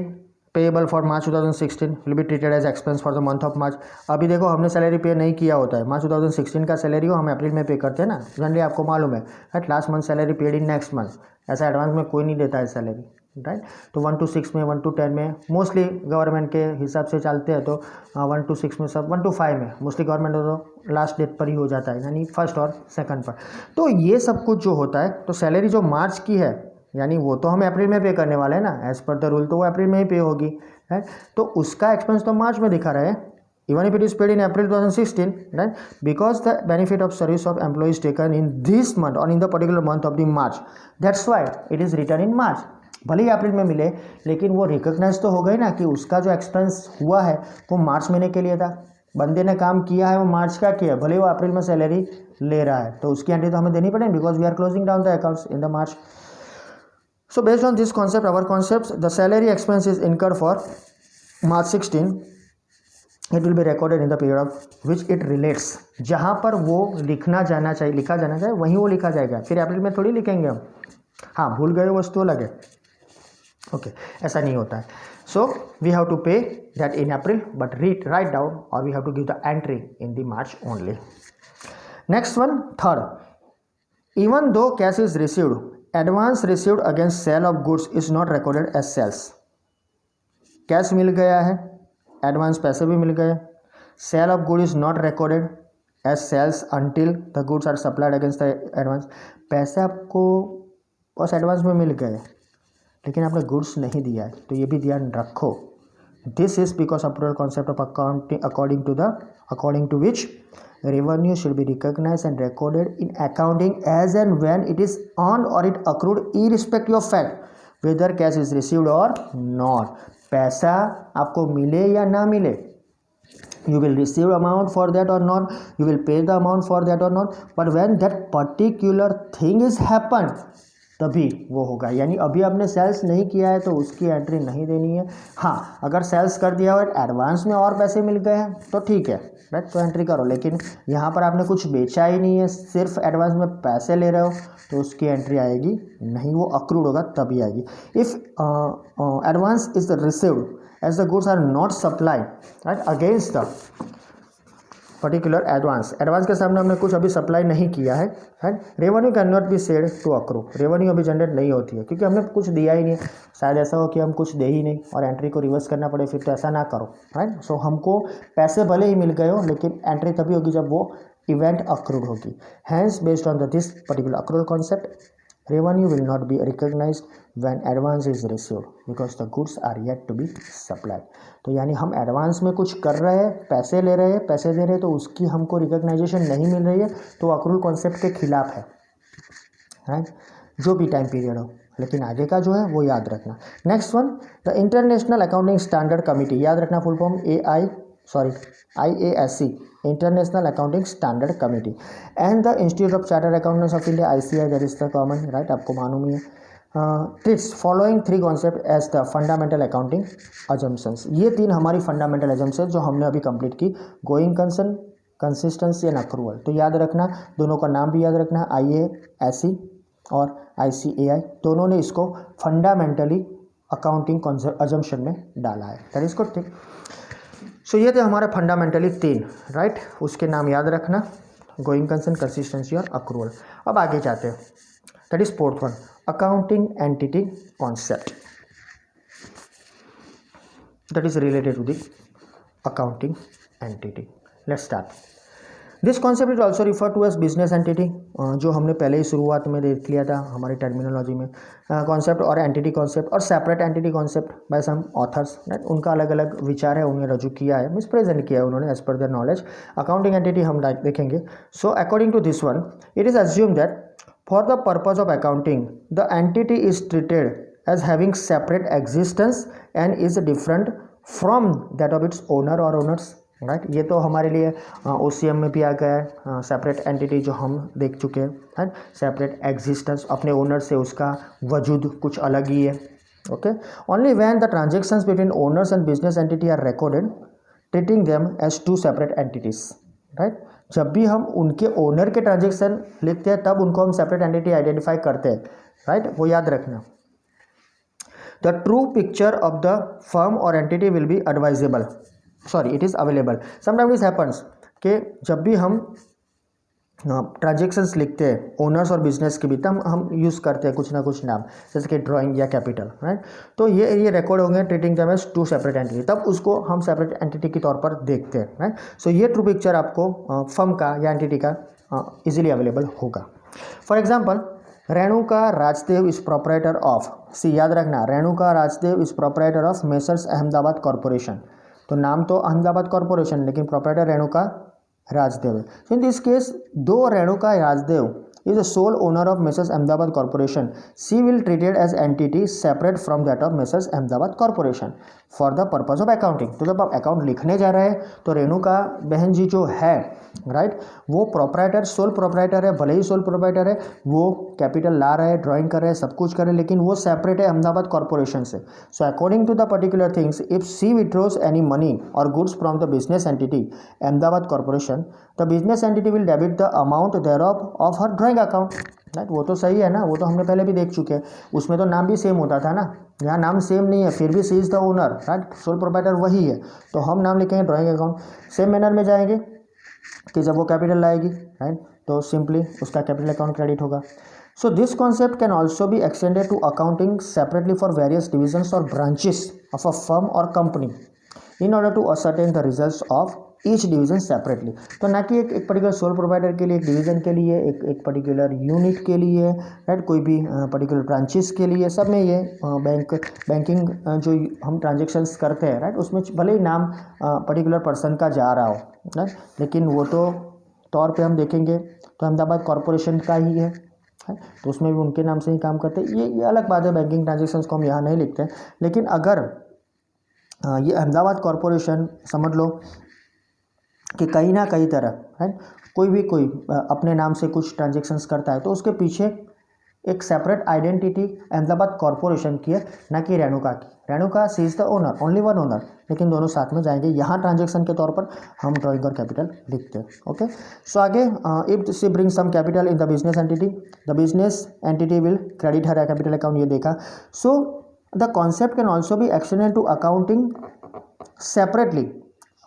payable for March 2016 will be treated as expense for the month of March. अभी देखो हमने सैलरी पे नहीं किया होता है, मार्च 2016 का सैलरी हो हम अप्रैल में पे करते हैं ना, जनरली आपको मालूम है right, last month salary paid in next month, ऐसा एडवांस में कोई नहीं देता है सैलरी राइट। तो 1 to 6 में, 1 to 10 में मोस्टली गवर्नमेंट के हिसाब से चलते हैं, तो 1 to 6 में सब, 1 to 5 में मोस्टली गवर्नमेंट तो लास्ट डेट पर ही हो जाता है, यानी फर्स्ट और सेकंड पर। तो ये सब कुछ जो होता है, तो सैलरी जो मार्च की है यानी वो तो हमें अप्रैल में पे करने वाले हैं ना, एज पर द रूल तो वो अप्रैल में ही पे होगी है, तो उसका एक्सपेंस तो मार्च में दिखा रहे हैं, even if it is paid in April 2016 right, because the benefit of service of employees taken in this month और in the particular month of the March, that's why it is written in March. भले ही अप्रैल में मिले, लेकिन वो recognise तो हो गई ना कि उसका जो एक्सपेंस हुआ है वो मार्च महीने के लिए था, बंदे ने काम किया है वो मार्च का किया, भले वो अप्रैल में सैलरी ले रहा है, तो उसकी एंट्री तो हमें देनी पड़ेगी because we are closing down the accounts in the March. So based on this concept, our concepts, the salary expense is incurred for March 16, it will be recorded in the period of which it relates। जहाँ पर वो लिखा जाना चाहिए वहीं वो लिखा जाएगा, फिर अप्रैल में थोड़ी लिखेंगे हम, हाँ भूल गए वस्तु लगे, ओके ऐसा नहीं होता है। So we have to pay that in April but write down और we have to give the entry in the March only. Next one, third, even though cash is received, advance received against sale of goods is not recorded as sales. Cash मिल गया है, advance पैसे भी मिल गए, sale of good is not recorded as sales until the goods are supplied against the advance. पैसे आपको उस एडवांस में मिल गए लेकिन आपने गुड्स नहीं दिया है, तो ये भी ध्यान रखो। This is because approval concept of accounting according to which revenue should be recognized and recorded in accounting as and when it is earned or it accrued irrespective of fact whether cash is received or not। पैसा आपको मिले या ना मिले, you will receive amount for that or not, you will pay the amount for that or not, but when that particular thing is happened तभी वो होगा। यानी अभी आपने सेल्स नहीं किया है तो उसकी एंट्री नहीं देनी है। हाँ, अगर सेल्स कर दिया हो एडवांस में और पैसे मिल गए हैं तो ठीक है राइट, तो एंट्री करो, लेकिन यहाँ पर आपने कुछ बेचा ही नहीं है, सिर्फ एडवांस में पैसे ले रहे हो, तो उसकी एंट्री आएगी नहीं, वो अक्रूड होगा तभी आएगी। If advance is received as the goods are not supplied right against the particular advance के सामने हमने कुछ अभी सप्लाई नहीं किया है right, revenue can not be said to accrue, revenue अभी जनरेट नहीं होती है क्योंकि हमने कुछ दिया ही नहीं। शायद ऐसा हो कि हम कुछ दे ही नहीं और एंट्री को रिवर्स करना पड़े, फिर तो ऐसा ना करो राइट। सो हमको पैसे भले ही मिल गए हो लेकिन एंट्री तभी होगी जब वो इवेंट अक्रूड होगी। Hence based on this particular accrual concept revenue will not be recognized when advance is received because the goods are yet to be supplied। तो यानी हम एडवांस में कुछ कर रहे हैं, पैसे ले रहे हैं, पैसे दे रहे हैं, तो उसकी हमको रिकॉग्नाइजेशन नहीं मिल रही है, तो अक्रूवल कॉन्सेप्ट के खिलाफ है राइट, जो भी टाइम पीरियड हो, लेकिन आगे का जो है वो याद रखना। Next one, the international accounting standard committee, याद रखना full form sorry, IASC, International Accounting Standard Committee, and the Institute of Chartered Accountants of India, ICI, that is the common, right, आपको मालूम ही है. treats following three concept as the fundamental accounting assumptions. ये तीन हमारी fundamental assumptions जो हमने अभी complete की, going concern, consistency and accrual. तो याद रखना, दोनों का नाम भी याद रखना, IASC और ICAI, दोनों ने इसको फंडामेंटली अकाउंटिंग अजम्पशन में डाला है. That is good thing. So ये थे हमारे फंडामेंटली तीन, राइट. उसके नाम याद रखना, गोइंग कंसर्न, कंसिस्टेंसी और अक्रूवल. अब आगे जाते हैं. That is fourth one, accounting entity concept. That is related to the accounting entity. Let's start. This concept is also refer to as business entity, जो हमने पहले ही शुरुआत में देख लिया था हमारी टर्मिनोलॉजी में. कॉन्सेप्ट और एंटिटी कॉन्सेप्ट और separate entity concept by some authors, right. उनका अलग अलग विचार है, उन्हें रजू किया है, मीन्स प्रेजेंट किया है उन्होंने as per their knowledge. Accounting entity हम देखेंगे. So according to this one, it is assume that for the purpose of accounting the entity is treated as having separate existence and is different from that of its owner और owners, right. ये तो हमारे लिए OCM में भी आ गया है, separate entity जो हम देख चुके हैं, राइट. सेपरेट एग्जिस्टेंस, अपने ओनर से उसका वजूद कुछ अलग ही है. Okay. Only when the transactions between owners and business entity are recorded treating them as two separate entities, right. जब भी हम उनके ओनर के ट्रांजेक्शन लिखते हैं तब उनको हम सेपरेट एंटिटी आइडेंटिफाई करते हैं, राइट. वो याद रखना. The true picture of the firm और entity will be advisable, sorry, it is available. Sometimes it happens कि जब भी हम ट्रांजेक्शन्स लिखते हैं ओनर्स और बिजनेस के भी, तब हम यूज़ करते हैं कुछ ना कुछ नाम, जैसे कि ड्राइंग या कैपिटल, राइट. तो ये रिकॉर्ड होंगे treating them as two separate entity, तब उसको हम सेपरेट एंटिटी के तौर पर देखते हैं, राइट. सो ये ट्रू पिक्चर आपको फर्म का या एंटिटी का इजीली अवेलेबल होगा. For example, Renuka Rajdev is proprietor of, she याद रखना, Renuka Rajdev is proprietor of messrs Ahmedabad corporation. तो नाम तो अहमदाबाद कॉरपोरेशन, लेकिन प्रोपराइटर रेणुका राजदेव है. सो इन दिस केस, दो Renuka Rajdev is the sole owner of Messrs Ahmedabad Corporation, she will treated as entity separate from that of Messrs Ahmedabad Corporation for the purpose of accounting. तो जब आप account लिखने जा रहे हैं तो रेणुका बहन जी जो है, राइट, वो प्रोपराइटर, सोल प्रोपराइटर है. भले ही सोल प्रोपराइटर है, वो कैपिटल ला रहे हैं, ड्राइंग कर रहे हैं, सब कुछ कर रहे हैं, लेकिन वो सेपरेट है अहमदाबाद कॉरपोरेशन से. So according to the particular things, if she withdraws any money और goods from the business entity Ahmedabad corporation, the business entity will debit the amount thereof of her drawing account, right. वो तो सही है ना, वो तो हमने पहले भी देख चुके हैं. उसमें तो नाम भी सेम होता था ना, यहाँ नाम सेम नहीं है, फिर भी she is the owner, right. Sole proprietor वही है, तो हम नाम लिखेंगे ड्राइंग अकाउंट. सेम मैनर में जाएंगे कि जब वो कैपिटल लाएगी, राइट, तो सिंपली उसका कैपिटल अकाउंट क्रेडिट होगा. So this concept can also be extended to accounting separately for various divisions और ब्रांचेस ऑफ अ फर्म और company in order to ascertain the results of each division separately. तो ना कि एक particular soul provider के लिए, एक division के लिए, एक पर्टिकुलर यूनिट के लिए, राइट, कोई भी पर्टिकुलर ब्रांचेस के लिए, सब में ये बैंकिंग जो हम ट्रांजेक्शन्स करते हैं, राइट, उसमें भले ही नाम पर्टिकुलर पर्सन का जा रहा हो, राइट, लेकिन वो तो तौर पे हम देखेंगे तो अहमदाबाद कॉरपोरेशन का ही है, तो उसमें भी उनके नाम से ही काम करते हैं. ये अलग बात है, बैंकिंग ट्रांजेक्शन्स को हम यहाँ नहीं लिखते हैं. लेकिन अगर ये अहमदाबाद कॉरपोरेशन समझ लो कि कहीं ना कहीं तरह, राइट, कोई अपने नाम से कुछ ट्रांजेक्शन्स करता है, तो उसके पीछे एक सेपरेट आइडेंटिटी अहमदाबाद कॉरपोरेशन की है, ना कि रेणुका की. Renuka she is the owner, only one owner, लेकिन दोनों साथ में जाएंगे. यहाँ ट्रांजेक्शन के तौर पर हम ड्राइंग और कैपिटल लिखते हैं. ओके. सो आगे, if she bring some capital in the business entity, the business entity will credit her capital account, ये देखा. So the concept can also be extended to accounting separately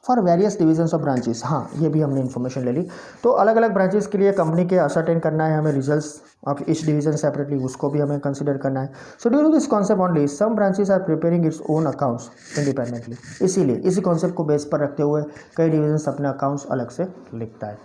for various divisions of branches. हाँ, ये भी हमने information ले ली. तो अलग अलग ब्रांचेस के लिए कंपनी के असर्टेन करना है हमें results of each division separately, उसको भी हमें कंसिडर करना है. So due to this concept only some branches are preparing its own accounts independently. इसीलिए इसी कॉन्सेप्ट को बेस पर रखते हुए कई डिविजन्स अपने अकाउंट्स अलग से लिखता है.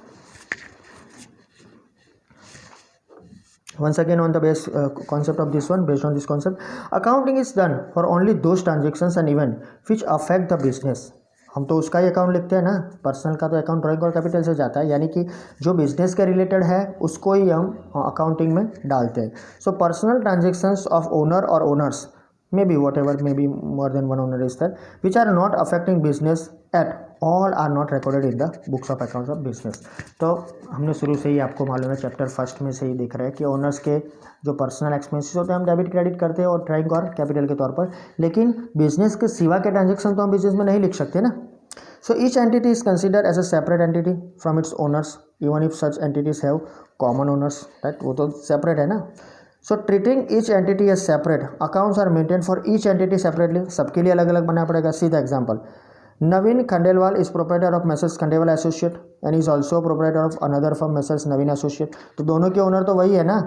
Once again, on the base concept of this one, based on this concept, accounting is done for only those transactions and event which affect the business. हम तो उसका ही अकाउंट लिखते हैं ना, पर्सनल का तो अकाउंट ड्राइंग और कैपिटल से जाता है, यानी कि जो बिजनेस के रिलेटेड है उसको ही हम अकाउंटिंग में डालते हैं. So personal transactions of owner और owners, may be whatever, may be more than one owner is that, which are not affecting business at all are not recorded in the books of accounts of business. तो हमने शुरू से ही आपको मालूम है, chapter first में से ही दिख रहा है कि ओनर्स के जो पर्सनल एक्सपेंसेस होते हैं हम डेबिट क्रेडिट करते हैं और ड्राइंग और कैपिटल के तौर पर, लेकिन बिजनेस के सिवा के ट्रांजेक्शन तो हम बिजनेस में नहीं लिख सकते ना। So each entity is considered as a separate entity from its owners even if such entities have common owners, right, वो तो सेपरेट है ना। So treating each entity as separate, accounts are maintain for each entity separately, सबके लिए अलग अलग बनाना पड़ेगा। सीधा example, Naveen Khandelwal is proprietor of messrs Khandelwal associate and is also proprietor of another firm messrs Naveen associate, तो दोनों के ओनर तो वही है ना।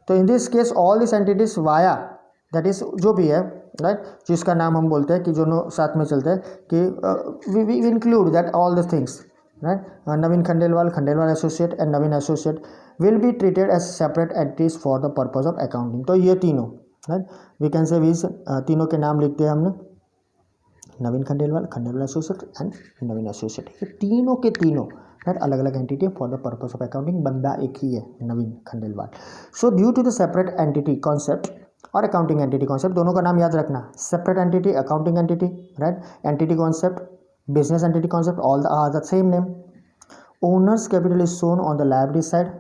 तो इन this case all this entities via, that is जो भी है, राइट, जिसका नाम हम बोलते हैं कि जो साथ में चलते हैं कि we include that all the things, right, Naveen Khandelwal, Khandelwal associate and Naveen associate will be treated as separate entities for the purpose of accounting. तो ये तीनों, राइट, वी कैन से वीज तीनों के नाम लिखते हैं हमने, Naveen Khandelwal, Khandelwal associate and Naveen associate, ये तीनों के तीनों, राइट, अलग अलग entity for the purpose of accounting, बंदा एक ही है, Naveen Khandelwal. So due to the separate entity concept और अकाउंटिंग एंटिटी कॉन्सेप्ट, दोनों का नाम याद रखना, separate entity, accounting entity, right, entity concept, business entity concept, all are the same name. Owners capital is shown on the liability side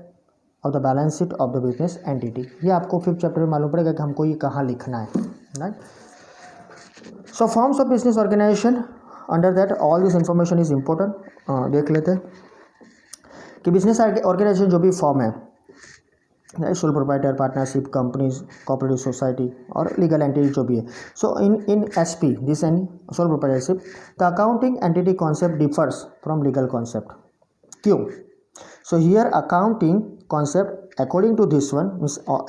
of the balance sheet of the business entity. ये आपको 5th chapter में मालूम पड़ेगा कि हमको ये कहाँ लिखना है, right. So forms of business organization, under that all this information is important. देख लेते हैं कि बिजनेस ऑर्गेनाइजेशन जो भी फॉर्म है, sole proprietor, partnership, companies, cooperative society और लीगल एंटिटी जो भी है। So in SP this and sole proprietorship the accounting entity concept differs from legal concept. क्यों? So here accounting concept according to this one,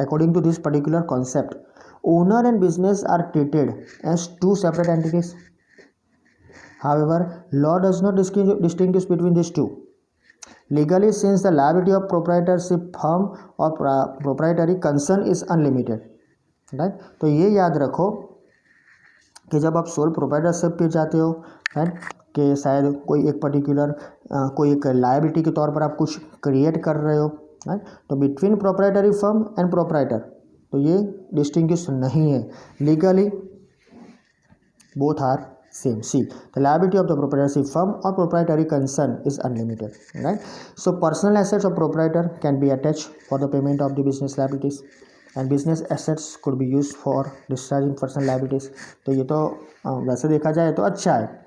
according to this particular concept, owner and business are treated as two separate entities. However, law does not distinguish between these two. Legally, since the liability of proprietorship firm or proprietary concern is unlimited, right? तो ये याद रखो कि जब आप sole proprietorship पे जाते हो, राइट, कि शायद कोई एक पर्टिकुलर कोई एक लायबिलिटी के तौर पर आप कुछ क्रिएट कर रहे हो, राइट, तो between proprietary firm and proprietor, तो ये डिस्टिंग्विश नहीं है। Legally both are same. See the liability of the proprietorship firm और proprietary concern is unlimited, right. So personal assets of proprietor can be attach for the payment of the business liabilities and business assets could be use for discharging personal liabilities. तो ये तो वैसे देखा जाए तो अच्छा है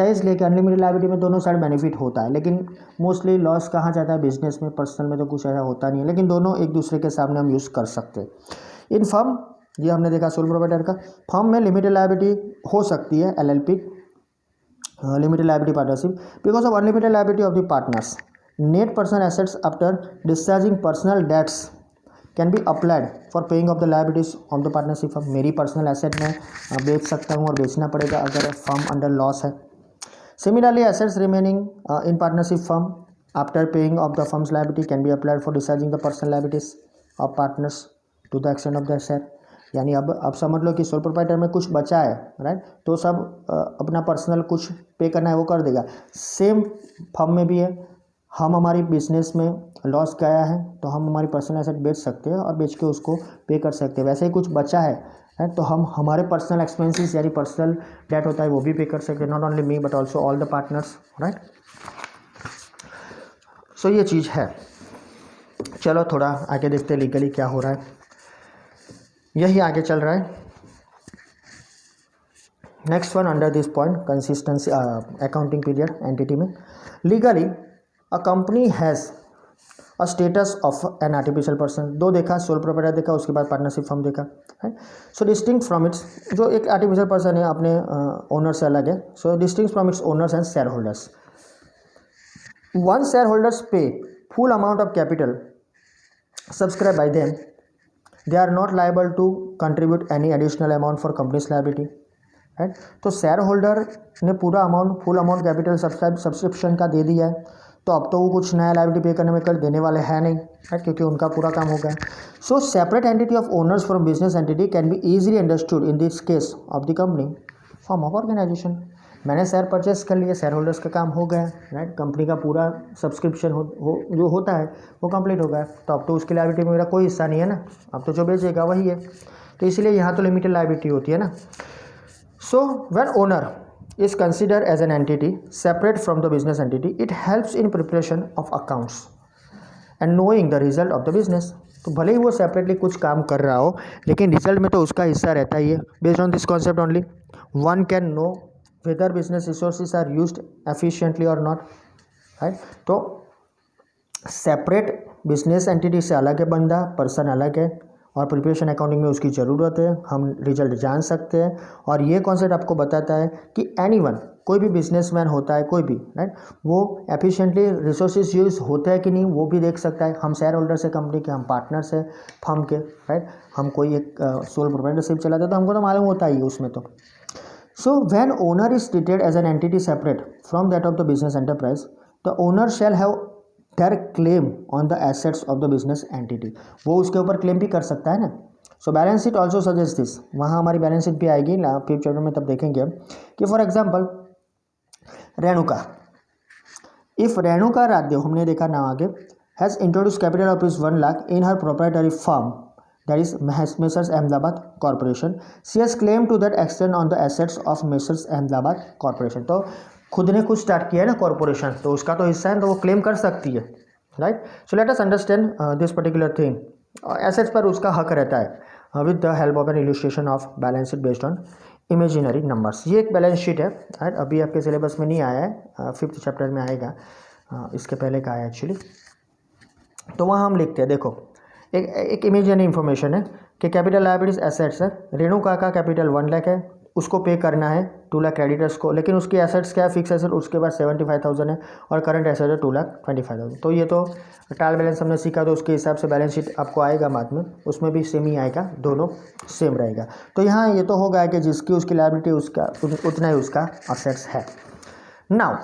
इसलिए कि अनलिमिटेड लायबिलिटी में दोनों साइड बेनिफिट होता है, लेकिन मोस्टली लॉस कहाँ जाता है, बिजनेस में, पर्सनल में तो कुछ ऐसा होता नहीं है, लेकिन दोनों एक दूसरे के सामने हम यूज़ कर सकते हैं। इन फर्म, ये हमने देखा सोल प्रोप्राइटर का, फर्म में लिमिटेड लायबिलिटी हो सकती है, LLP, limited liability partnership, because of unlimited liability of the partners, net personal assets after discharging personal debts can be applied for paying of the liabilities of the partnership firm. मेरी personal asset में बेच सकता हूँ और बेचना पड़ेगा अगर firm under loss है। Similarly, assets remaining in partnership firm after paying off the firm's liability can be applied for discharging the personal liabilities of partners to the extent of their share. यानी अब समझ लो कि sole proprietor में कुछ बचा है, right, तो सब अपना पर्सनल कुछ पे करना है वो कर देगा। सेम फर्म में भी है, हम हमारी बिजनेस में लॉस गया है तो हम हमारी पर्सनल एसेट बेच सकते हैं और बेच के उसको पे कर सकते हैं। वैसे ही कुछ बचा है तो हम हमारे पर्सनल एक्सपेंसेस यानी पर्सनल डेट होता है वो भी पे कर सकते हैं, not only me but also all the partners, right. So ये चीज़ है। चलो थोड़ा आगे देखते हैं लीगली क्या हो रहा है, यही आगे चल रहा है। Next one under this point, consistency accounting period entity में, legally a company has a status of an artificial person. दो देखा, सोल प्रोप्राइटर देखा, उसके बाद पार्टनरशिप फर्म देखा, है। सो डिस्टिंक्ट फ्रॉम इट्स, जो एक आर्टिफिशियल पर्सन है अपने ओनर से अलग है। So distinct from its owners and share holders. One share holders pay full amount of capital subscribe by them, they are not liable to contribute any additional amount for companies liability, right. तो share holder ने पूरा amount, full amount capital subscription का दे दिया है, तो अब तो वो कुछ नया लायबिलिटी पे करने में कर देने वाले हैं नहीं, राइट, क्योंकि उनका पूरा काम हो गया। So separate entity of owners from business entity can be easily understood in this case of the company form of organization. मैंने शेयर परचेस कर लिया, शेयर होल्डर्स का काम हो गया, राइट, कंपनी का पूरा सब्सक्रिप्शन जो होता है वो कंप्लीट हो गया, तो अब तो उसकी लायबिलिटी में मेरा कोई हिस्सा नहीं है ना, अब तो जो बेचेगा वही है, तो इसलिए यहाँ तो लिमिटेड लायबिलिटी होती है ना। सो when owner is considered as an entity separate from the business entity. It helps in preparation of accounts and knowing the result of the business. तो भले ही वो सेपरेटली कुछ काम कर रहा हो लेकिन रिजल्ट में तो उसका हिस्सा रहता ही है. Based on this concept only one can know whether business resources are used efficiently और नॉट, राइट. तो सेपरेट बिजनेस एंटिटी से अलग है बंदा, पर्सन अलग है, और प्रिपरेशन अकाउंटिंग में उसकी ज़रूरत है. हम रिजल्ट जान सकते हैं. और ये कॉन्सेप्ट आपको बताता है कि एनीवन, कोई भी बिजनेसमैन होता है, कोई भी, राइट, वो एफिशिएंटली रिसोर्सेज यूज होते हैं कि नहीं वो भी देख सकता है. हम शेयर होल्डर्स है कंपनी के, हम पार्टनर्स है फर्म के, राइट. हम कोई एक सोल प्रोप्राइटरशिप चलाते तो हमको तो मालूम होता ही है उसमें तो. So when owner is treated as an entity separate from that of the business enterprise, the owner shall have their claim on the assets of the business entity. वो उसके ऊपर क्लेम भी कर सकता है ना. So balance sheet also suggest this. वहाँ हमारी बैलेंस शीट भी आएगी 5th चैप्टर में, तब देखेंगे कि for example Renuka, if Renuka Radhya, हमने देखा ना आगे, has introduce capital of rupees 1 lakh in her proprietary firm that is messrs Ahmedabad corporation. She has claim to that extend on the assets of messrs Ahmedabad corporation. तो खुद ने कुछ स्टार्ट किया है ना कॉर्पोरेशन, तो उसका तो हिस्सा है, तो वो क्लेम कर सकती है, right. So let us understand this particular thing. Assets पर उसका हक रहता है with the help of N illustration of balance sheet based on imaginary numbers. ये एक बैलेंस शीट है, राइट. अभी आपके सिलेबस में नहीं आया है, 5th चैप्टर में आएगा, इसके पहले का आया एक्चुअली. तो वहाँ हम लिखते हैं, देखो एक इमेजिनरी इन्फॉर्मेशन है कि कैपिटल लायबिलिटीज एसेट्स है. रेणुका का कैपिटल 1 लाख है, उसको पे करना है 2 लाख क्रेडिटर्स को, लेकिन उसकी एसेट्स क्या है, फिक्स एसेट उसके पास 75,000 है और करंट एसेट है 2,25,000. तो ये तो ट्रायल बैलेंस हमने सीखा, तो उसके हिसाब से बैलेंस शीट आपको आएगा बाद में, उसमें भी सेम ही आएगा, दोनों सेम रहेगा. तो यहाँ ये तो होगा कि जिसकी उसकी लायबिलिटी उसका उतना ही उसका एसेट्स है. Now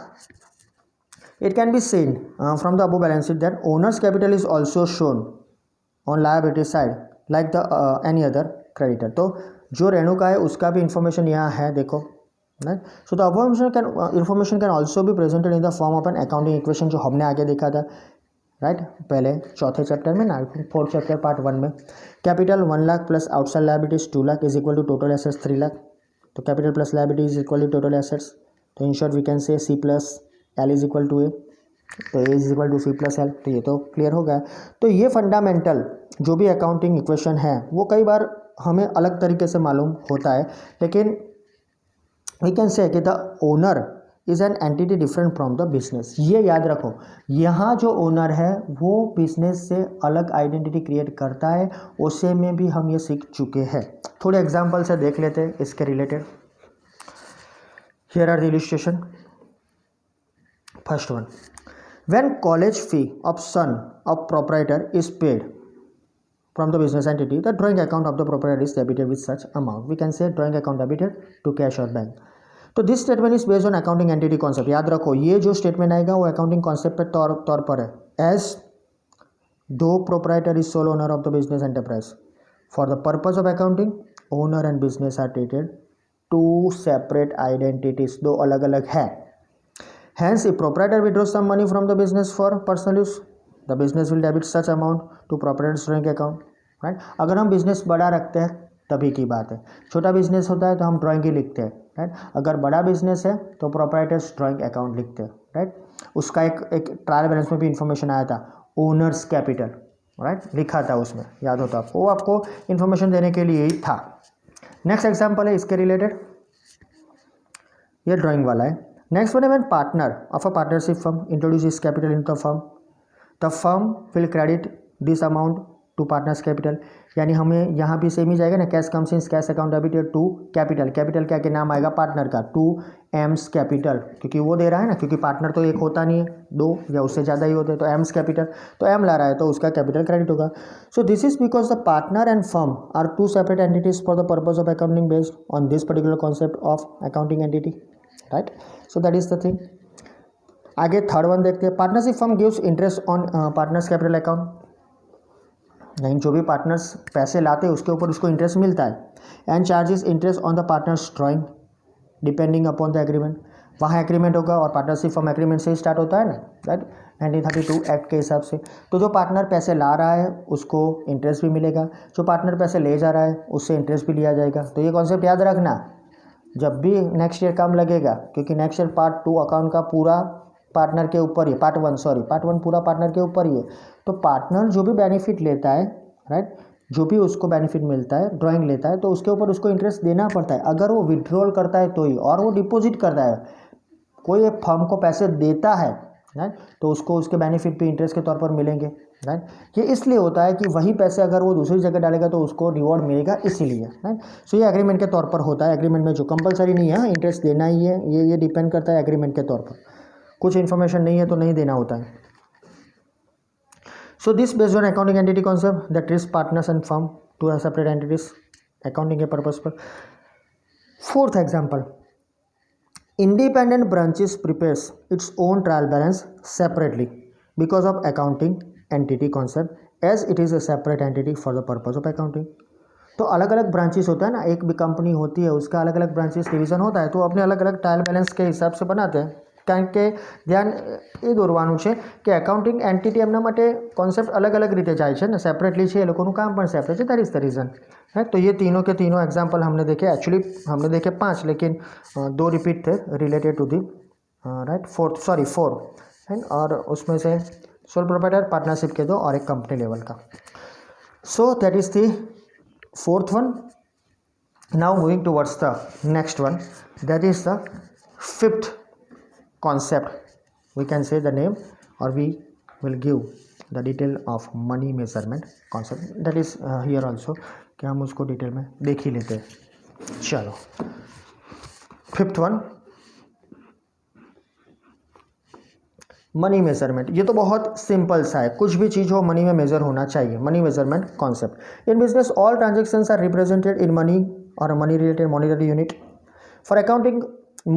it can be seen from the above balance sheet that owners capital is also shown on liability side like the any other creditor. तो जो रेणुका है उसका भी इंफॉर्मेशन यहाँ है, देखो, right. So the above information can also भी presented in the form of an accounting equation, जो हमने आगे देखा था, राइट, पहले 4th चैप्टर में ना, 4th चैप्टर पार्ट 1 में. Capital 1 lakh plus outside liabilities 2 lakh is equal to total assets 3 lakh. तो capital plus liability is equal to total assets. तो in short we can say C plus L is equal to A, तो A is equal to C plus L. तो ये तो clear हो गया. तो ये फंडामेंटल जो भी अकाउंटिंग इक्वेशन है वो कई बार हमें अलग तरीके से मालूम होता है, लेकिन वी कैन से कि the owner is an entity different from the business. ये याद रखो, यहाँ जो ओनर है वो बिजनेस से अलग आइडेंटिटी क्रिएट करता है. उसे में भी हम ये सीख चुके हैं. थोड़े एग्जाम्पल से देख लेते हैं इसके related. Here are the illustration. First one, when college fee of son of proprietor is paid from the business entity, the drawing account of the proprietor is debited with such amount. We can say drawing account debited to cash or bank. तो this statement is based on accounting entity concept. याद रखो, ये जो statement आएगा वो accounting concept पे तौर पर है. As though proprietor is sole owner of the business enterprise, for the purpose of accounting owner and business are treated to separate identities, दो अलग अलग है. Hence if proprietor withdraws some money from the business for personal use, the business will debit such amount to proprietor's drawing account, right. अगर हम business बड़ा रखते हैं तभी की बात है. छोटा बिजनेस होता है तो हम ड्राइंग ही लिखते हैं, राइट. अगर बड़ा बिजनेस है तो प्रोप्राइटर्स ड्राइंग अकाउंट लिखते हैं, राइट. उसका एक ट्रायल बैलेंस में भी इंफॉर्मेशन आया था, ओनर्स कैपिटल, राइट, लिखा था उसमें, याद होता आपको. वो आपको इन्फॉर्मेशन देने के लिए ही था. नेक्स्ट एग्जाम्पल है इसके रिलेटेड, ये ड्राइंग वाला है. नेक्स्ट वन है, when partner of a partnership firm introduce his capital in the firm, the firm will credit this amount to partner's capital. यानी हमें यहाँ भी सेम ही जाएगा ना, cash comes in cash account debited to capital. Capital क्या के नाम आएगा पार्टनर का, टू एम्स कैपिटल, क्योंकि वो दे रहा है ना, क्योंकि पार्टनर तो एक होता नहीं है, दो या उससे ज़्यादा ही होते हैं. तो एम्स कैपिटल, तो एम ला रहा है तो उसका कैपिटल क्रेडिट होगा. So this is because the partner and firm are two separate entities for the purpose of accounting based on this particular concept of accounting entity, right. So that is the thing. आगे third one देखते हैं. Partnership firm gives interest on partners' capital account. नहीं, जो भी partners पैसे लाते हैं उसके ऊपर उसको इंटरेस्ट मिलता है. And charges interest on the partners drawing depending upon the agreement. वहाँ एग्रीमेंट होगा और पार्टनरशिप फर्म एग्रीमेंट से ही स्टार्ट होता है ना, राइट, 1932 एक्ट के हिसाब से. तो जो पार्टनर पैसे ला रहा है उसको इंटरेस्ट भी मिलेगा, जो पार्टनर पैसे ले जा रहा है उससे इंटरेस्ट भी लिया जाएगा. तो ये कॉन्सेप्ट याद रखना, जब भी नेक्स्ट ईयर काम लगेगा, क्योंकि नेक्स्ट ईयर पार्ट 2 अकाउंट का पूरा पार्टनर के ऊपर ही, पार्ट 1 पूरा पार्टनर के ऊपर ही है। तो पार्टनर जो भी बेनिफिट लेता है, राइट, जो भी उसको बेनिफिट मिलता है, ड्राइंग लेता है, तो उसके ऊपर उसको इंटरेस्ट देना पड़ता है। अगर वो विड्रॉल करता है तो ही, और वो डिपॉजिट करता है, कोई एक फर्म को पैसे देता है, राइट, तो उसको उसके बेनिफिट पे इंटरेस्ट के तौर पर मिलेंगे, राइट। ये इसलिए होता है कि वही पैसे अगर वो दूसरी जगह डालेगा तो उसको रिवॉर्ड मिलेगा, इसीलिए, राइट। सो ये एग्रीमेंट के तौर पर होता है। एग्रीमेंट में जो कंपलसरी नहीं है, इंटरेस्ट देना ही है, ये डिपेंड करता है एग्रीमेंट के तौर पर। कुछ इन्फॉर्मेशन नहीं है तो नहीं देना होता है। So this based on accounting entity concept that treats partners and firm two separate entities accounting के पर्पज पर। Fourth example, independent branches prepares its own trial balance separately because of accounting entity concept as it is a separate entity for the purpose of accounting। तो अलग अलग branches होता है ना, एक भी कंपनी होती है उसका अलग अलग ब्रांचेस डिवीजन होता है, तो अपने अलग अलग ट्रायल बैलेंस के हिसाब से बनाते हैं। કારણ કે ધ્યાન એ દોરવાનું છે કે એકાઉન્ટિંગ એન્ટિટી એમના માટે કોન્સેપ્ટ अलग अलग રીતે જાય છે ને, સેપરેટલી છે, એ લોકોનું કામ પણ સેપરેટ છે, दैट इज द रीज़न है। तो ये तीनों के तीनों एग्जाम्पल हमने देखे, एक्चुअली हमने देखे 5, लेकिन 2 रिपीट थे related to the, right, four है, और उसमें से सोल प्रोप्राइटर, पार्टनरशिप के 2 और एक कंपनी लेवल का। सो that is the fourth one. Now moving towards the next one, that is the fifth concept, we can say the name or we will give the detail of money measurement concept, that is here also, कि हम उसको detail में देख ही लेते हैं। चलो fifth one, money measurement. ये तो बहुत सिंपल सा है, कुछ भी चीज़ हो मनी में मेजर होना चाहिए। Money measurement concept, in business all transactions are represented in money और money related monetary unit. For accounting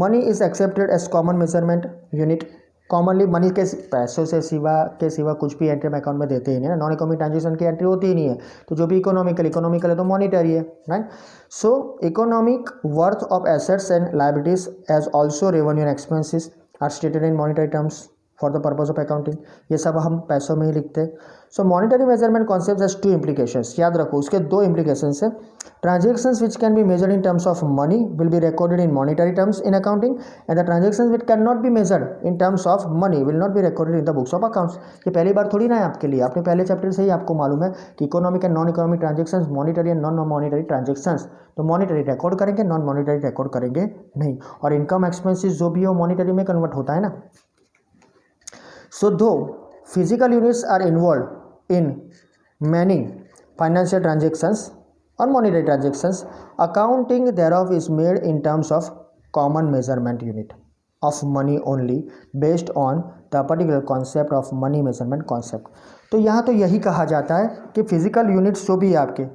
money is accepted as common measurement unit. Commonly money के पैसों से सिवा कुछ भी एंट्री हम अकाउंट में देते ही नहीं ना, नॉन इकोनॉमिक ट्रांजेक्शन की एंट्री होती ही नहीं है। तो जो भी इकोनॉमिकल है तो मॉनिटरी है, right. So economic worth of assets and liabilities as also revenue and expenses are stated in monetary terms for the purpose of accounting. ये सब हम पैसों में ही लिखते हैं। So monetary measurement concept has 2 implications, याद रखो उसके 2 implications है। Transactions which can be measured in terms of money will be recorded in monetary terms in accounting and the transactions which can not B measured in terms of money will not be recorded in the books of accounts. ये पहली बार थोड़ी ना है आपके लिए, आपने पहले chapter से ही आपको मालूम है कि economic and non economic transactions, monetary and non monetary transactions. तो मॉनिटरी रिकॉर्ड करेंगे, नॉन मॉनिटरी रिकॉर्ड करेंगे नहीं। और इनकम एक्सपेंसेस जो भी हो मॉनिटरी में कन्वर्ट होता है ना। So though physical units are involved in many financial transactions or monetary transactions, accounting thereof is made in terms of common measurement unit of money only based on the particular concept of money measurement concept। तो यहाँ तो यही कहा जाता है कि physical units जो भी आपके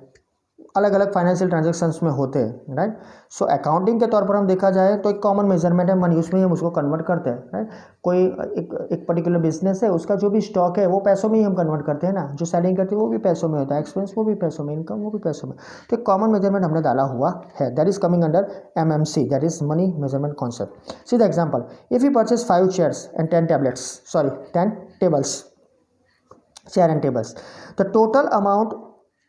अलग अलग फाइनेंशियल ट्रांजेक्शन्स में होते हैं, राइट। सो अकाउंटिंग के तौर पर हम देखा जाए तो एक कॉमन मेजरमेंट है मनी, उसमें हम उसको कन्वर्ट करते हैं, राइट। कोई एक पर्टिकुलर बिजनेस है, उसका जो भी स्टॉक है वो पैसों में ही हम कन्वर्ट करते हैं ना, जो सेलिंग करते हैं वो भी पैसों में होता है, एक्सपेंस वो भी पैसों में, इनकम वो भी पैसों में। तो एक कॉमन मेजरमेंट हमने डाला हुआ है, that is coming under MMC, that is money measurement concept. See the example, if you purchase 5 chairs and 10 tables, chair and tables, the total amount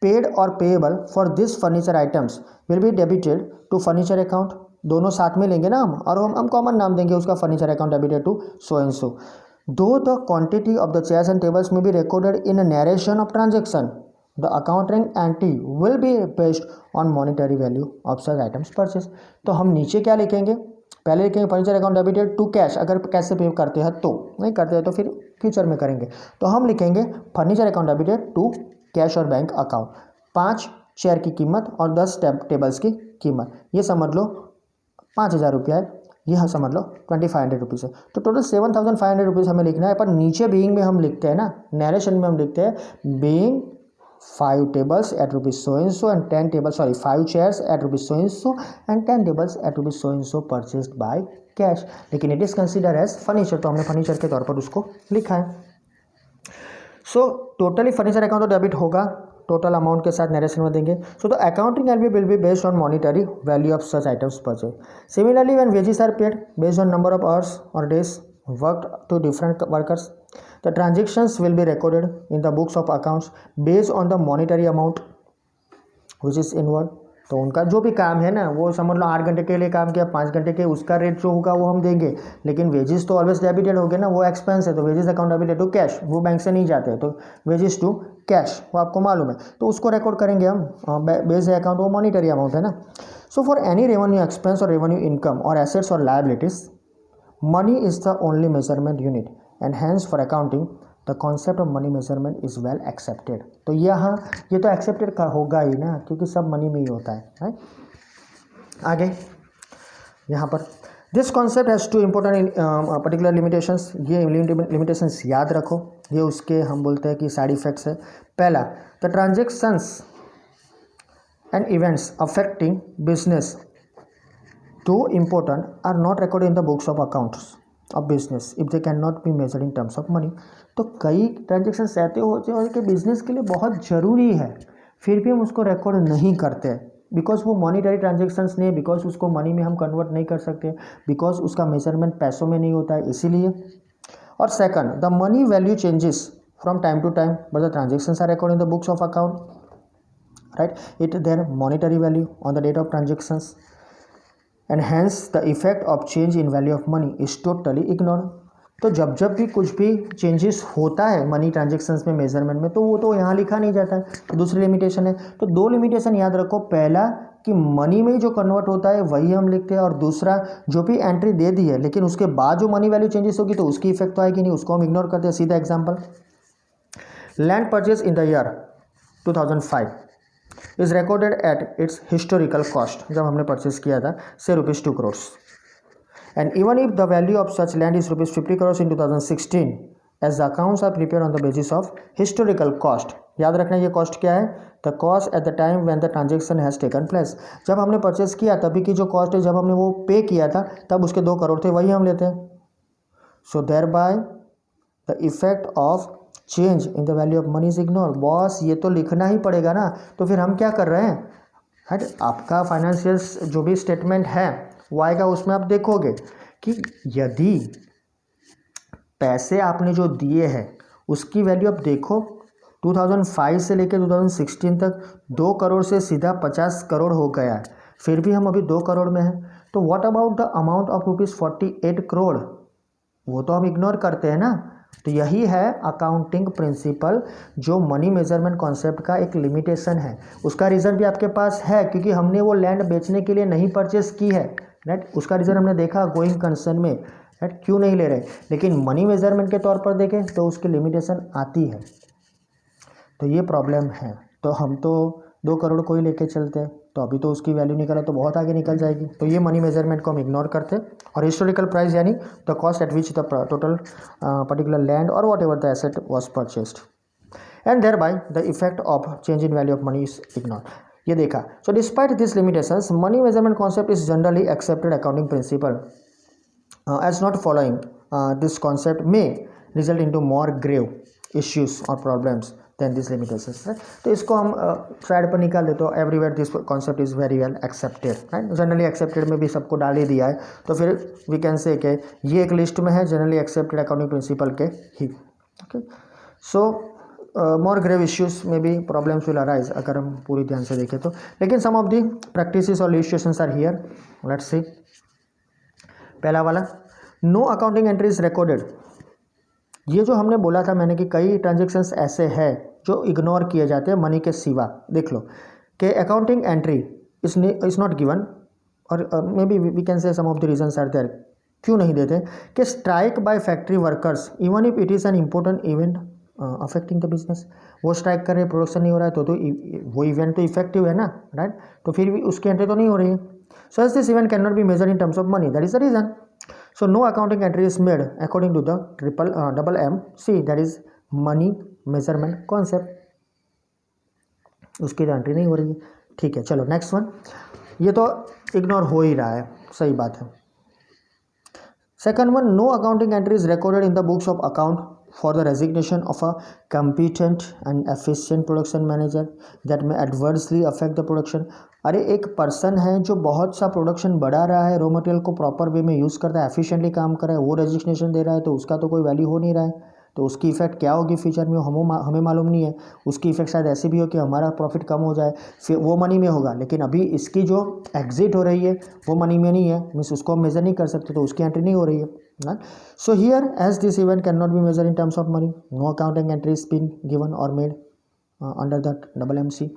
paid or payable for this furniture items will be debited to furniture account। दोनों साथ में लेंगे ना हम, और हम common नाम देंगे उसका, furniture account debited to so and so. Though the quantity of the chairs and tables may be recorded in narration of transaction, the accounting entry will be based on monetary value of such items purchase. तो हम नीचे क्या लिखेंगे, पहले लिखेंगे furniture account debited to cash, अगर cash से pay करते हैं तो, नहीं करते हैं तो फिर फ्यूचर में करेंगे। तो हम लिखेंगे furniture account debited to cash और बैंक अकाउंट, 5 चेयर की कीमत और 10 टेबल्स की कीमत, ये समझ लो 5,000 रुपया है, यह समझ लो 2500 रुपीज़ है। तो टोटल 7,500 रुपीज़ हमें लिखना है। पर नीचे बीइंग में हम लिखते हैं ना, नरेशन में हम लिखते हैं being 5 tables at rupees so and so and 10 tables, 5 chairs at rupees so and so and 10 tables at rupees so and so purchased by cash, लेकिन it is consider as furniture, तो हमने furniture के तौर पर उसको लिखा है। So totally furniture account तो डेबिट होगा, टोटल अमाउंट के साथ नरेशन में देंगे। So the accounting LV will be based on monetary value of such items purchase. Similarly when wages are paid based on number of hours और days worked to different workers, the transactions will be recorded in the books of accounts based on the monetary amount which is involved, तो उनका जो भी काम है ना, वो समझ लो 8 घंटे के लिए काम किया, 5 घंटे के, उसका रेट जो होगा वो हम देंगे। लेकिन वेजेस तो ऑलवेज डेबिटेड हो गए ना, वो एक्सपेंस है, तो वेजेस अकाउंटेबल टू कैश, वो बैंक से नहीं जाते, तो वेजेस टू कैश, वो आपको मालूम है, तो उसको रिकॉर्ड करेंगे हम। बेस अकाउंट वो मॉनिटरी अमाउंट है ना। So for any revenue expense और रेवेन्यू इनकम और एसेट्स और liabilities, money is the only measurement unit and hence for accounting the concept of money measurement is well accepted. तो यहाँ ये तो एक्सेप्टेड का होगा ही ना, क्योंकि सब मनी में ही होता है, right? आगे यहाँ पर this concept has two important particular limitations. ये लिमिटेशंस याद रखो, ये उसके हम बोलते हैं कि साइड इफेक्ट्स है। पहला, the transactions and events affecting business too important are not recorded in the books of accounts of business if they cannot be measured in terms of money। तो कई ट्रांजेक्शन्स ऐसे होते हैं कि बिजनेस के लिए बहुत ज़रूरी है, फिर भी हम उसको रिकॉर्ड नहीं करते, बिकॉज वो मॉनिटरी ट्रांजेक्शन्स नहीं है, बिकॉज उसको मनी में हम कन्वर्ट नहीं कर सकते, बिकॉज उसका मेजरमेंट पैसों में नहीं होता है, इसीलिए। और second, the money value changes from time to time but the transactions are record in the books of account, right? It their monetary value on the date of transactions and hence the effect of change in value of money is totally ignore. तो जब भी कुछ भी changes होता है money transactions में, measurement में, तो वो तो यहाँ लिखा नहीं जाता है, तो दूसरी लिमिटेशन है। तो दो लिमिटेशन याद रखो, पहला कि मनी में जो कन्वर्ट होता है वही हम लिखते हैं, और दूसरा जो भी एंट्री दे दी है लेकिन उसके बाद जो मनी वैल्यू चेंजेस होगी तो उसकी इफेक्ट तो आएगी नहीं, उसको हम इग्नोर करते हैं। सीधा example, land purchase in the year 2005 is recorded at its historical cost, जब हमने परचेज किया था, से ₹2 crore, and even if the value of such land is ₹50 crore in 2016 as the accounts are prepare on the basis of historical cost. याद रखना ये cost क्या है, the cost at the time when the transaction has taken place. जब हमने purchase किया तभी की जो कॉस्ट है, जब हमने वो पे किया था तब उसके 2 करोड़ थे, वही हम लेते हैं। So thereby the effect of change in the value of money is ignore. बॉस ये तो लिखना ही पड़ेगा ना, तो फिर हम क्या कर रहे हैं, राइट? आपका फाइनेंशियल जो भी स्टेटमेंट है वो आएगा, उसमें आप देखोगे कि यदि पैसे आपने जो दिए हैं उसकी वैल्यू आप देखो, 2005 से लेकर 2016 तक 2 करोड़ से सीधा 50 करोड़ हो गया है, फिर भी हम अभी 2 करोड़ में हैं। तो what about the amount of ₹48 crore, वो तो हम इग्नोर करते हैं ना। तो यही है अकाउंटिंग प्रिंसिपल, जो मनी मेजरमेंट कॉन्सेप्ट का एक लिमिटेशन है। उसका रीज़न भी आपके पास है, क्योंकि हमने वो लैंड बेचने के लिए नहीं परचेस की है, राइट? उसका रीज़न हमने देखा गोइंग कंसर्न में, राइट? क्यों नहीं ले रहे, लेकिन मनी मेजरमेंट के तौर पर देखें तो उसकी लिमिटेशन आती है। तो ये प्रॉब्लम है। तो हम तो 2 करोड़ को ही लेके चलते हैं, तो अभी तो उसकी वैल्यू निकला तो बहुत आगे निकल जाएगी, तो ये मनी मेजरमेंट को हम इग्नोर करते। और हिस्टोरिकल प्राइस यानी the cost at which the total particular land और whatever the asset was purchased and thereby the effect of change in value of money is ignore. ये देखा। So despite this limitations, money measurement concept is generally accepted accounting principle as not following this concept may result into more grave issues और problems than this limitations, right? तो इसको हम side पर निकाल देते हो। Everywhere this concept is very well accepted, right? Generally accepted में भी सबको डाल ही दिया है, तो फिर वी कैन से कि ये एक लिस्ट में है जनरली एक्सेप्टेड अकाउंटिंग प्रिंसिपल के ही। ओके, सो मोर ग्रेव इश्यूज में भी प्रॉब्लम्स विल अराइज अगर हम पूरी ध्यान से देखें तो। लेकिन सम ऑफ दी प्रैक्टिसेस और illustrations are here, let's see. पहला वाला, no accounting entry is recorded. ये जो हमने बोला था मैंने कि कई ट्रांजेक्शन्स ऐसे हैं जो इग्नोर किए जाते हैं मनी के सिवा। देख लो कि accounting entry is not given, और may be we can say some of the reasons are there, क्यों नहीं देते, कि strike by factory workers even if it is an important event affecting the business. वो स्ट्राइक कर रहे, production नहीं हो रहा है, तो वो इवेंट तो इफेक्टिव है ना, राइट? तो फिर भी उसकी एंट्री तो नहीं हो रही है। So as this event can not be measure in terms of money, that is the reason. So no accounting entry is made according to the double MC, that is money measurement concept. उसकी entry नहीं हो रही है, ठीक है। चलो next one, ये तो इग्नोर हो ही रहा है, सही बात है। Second one, no accounting entry is recorded in the books of account for the resignation of a competent and efficient production manager that may adversely affect the production। अरे एक पर्सन है जो बहुत सा प्रोडक्शन बढ़ा रहा है, रॉ मटेरियल को प्रॉपर वे में यूज़ करता है, एफिशिएंटली काम कर रहा है, वो रेजिग्नेशन दे रहा है, तो उसका तो कोई वैल्यू हो नहीं रहा है, तो उसकी इफेक्ट क्या होगी फ्यूचर में हमें मालूम नहीं है। उसकी इफेक्ट शायद ऐसी भी हो कि हमारा प्रॉफिट कम हो जाए, फिर वो मनी में होगा, लेकिन अभी इसकी जो एग्जिट हो रही है वो मनी में नहीं है, मीन्स उसको हम मेजर नहीं कर सकते, तो उसकी एंट्री नहीं हो रही है। So here as this event can not be measure in terms of money, no accounting entry is been given और made under that MMC,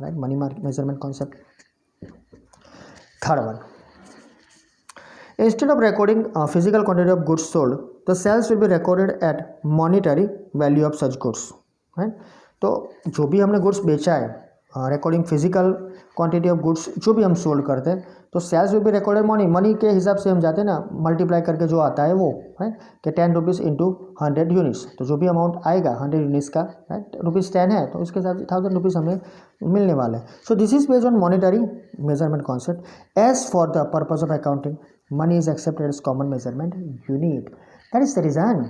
right, money measurement concept. Third one, instead of recording a physical quantity of goods sold, the sales will be recorded at monetary value of such goods, right? तो जो भी हमने goods बेचा है, recording physical quantity of goods जो भी हम sold करते हैं, तो sales will be recorded money के हिसाब से हम जाते हैं ना, मल्टीप्लाई करके जो आता है वो, राइट, कि 10 रुपीज़ इंटू 100 यूनिट्स, तो जो भी अमाउंट आएगा 100 यूनिट्स का, राइट, ₹10 है तो उसके हिसाब से 1000 रुपीज़ हमें मिलने वाला है। So this is based on monetary measurement concept. As for the purpose of accounting, money is accepted as common measurement unit. That is the reason,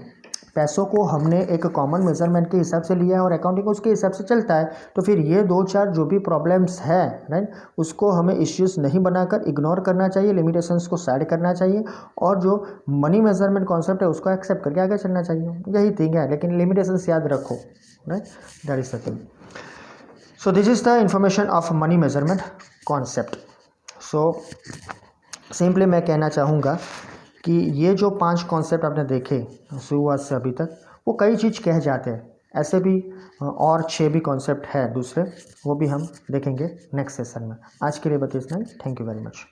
पैसों को हमने एक कॉमन मेजरमेंट के हिसाब से लिया है और अकाउंटिंग उसके हिसाब से चलता है। तो फिर ये 2-4 जो भी प्रॉब्लम्स है, राइट, उसको हमें इश्यूज नहीं बनाकर इग्नोर करना चाहिए, लिमिटेशंस को साइड करना चाहिए, और जो मनी मेजरमेंट कॉन्सेप्ट है उसको एक्सेप्ट करके आगे चलना चाहिए। यही थिंग है, लेकिन लिमिटेशंस याद रखो, right, that is the thing. So this is the information of money measurement concept. So simply मैं कहना चाहूँगा कि ये जो 5 कॉन्सेप्ट आपने देखे शुरुआत से अभी तक, वो कई चीज़ कह जाते हैं, ऐसे भी और 6 भी कॉन्सेप्ट है दूसरे, वो भी हम देखेंगे नेक्स्ट सेशन में। आज के लिए बस इतना ही। Thank you very much.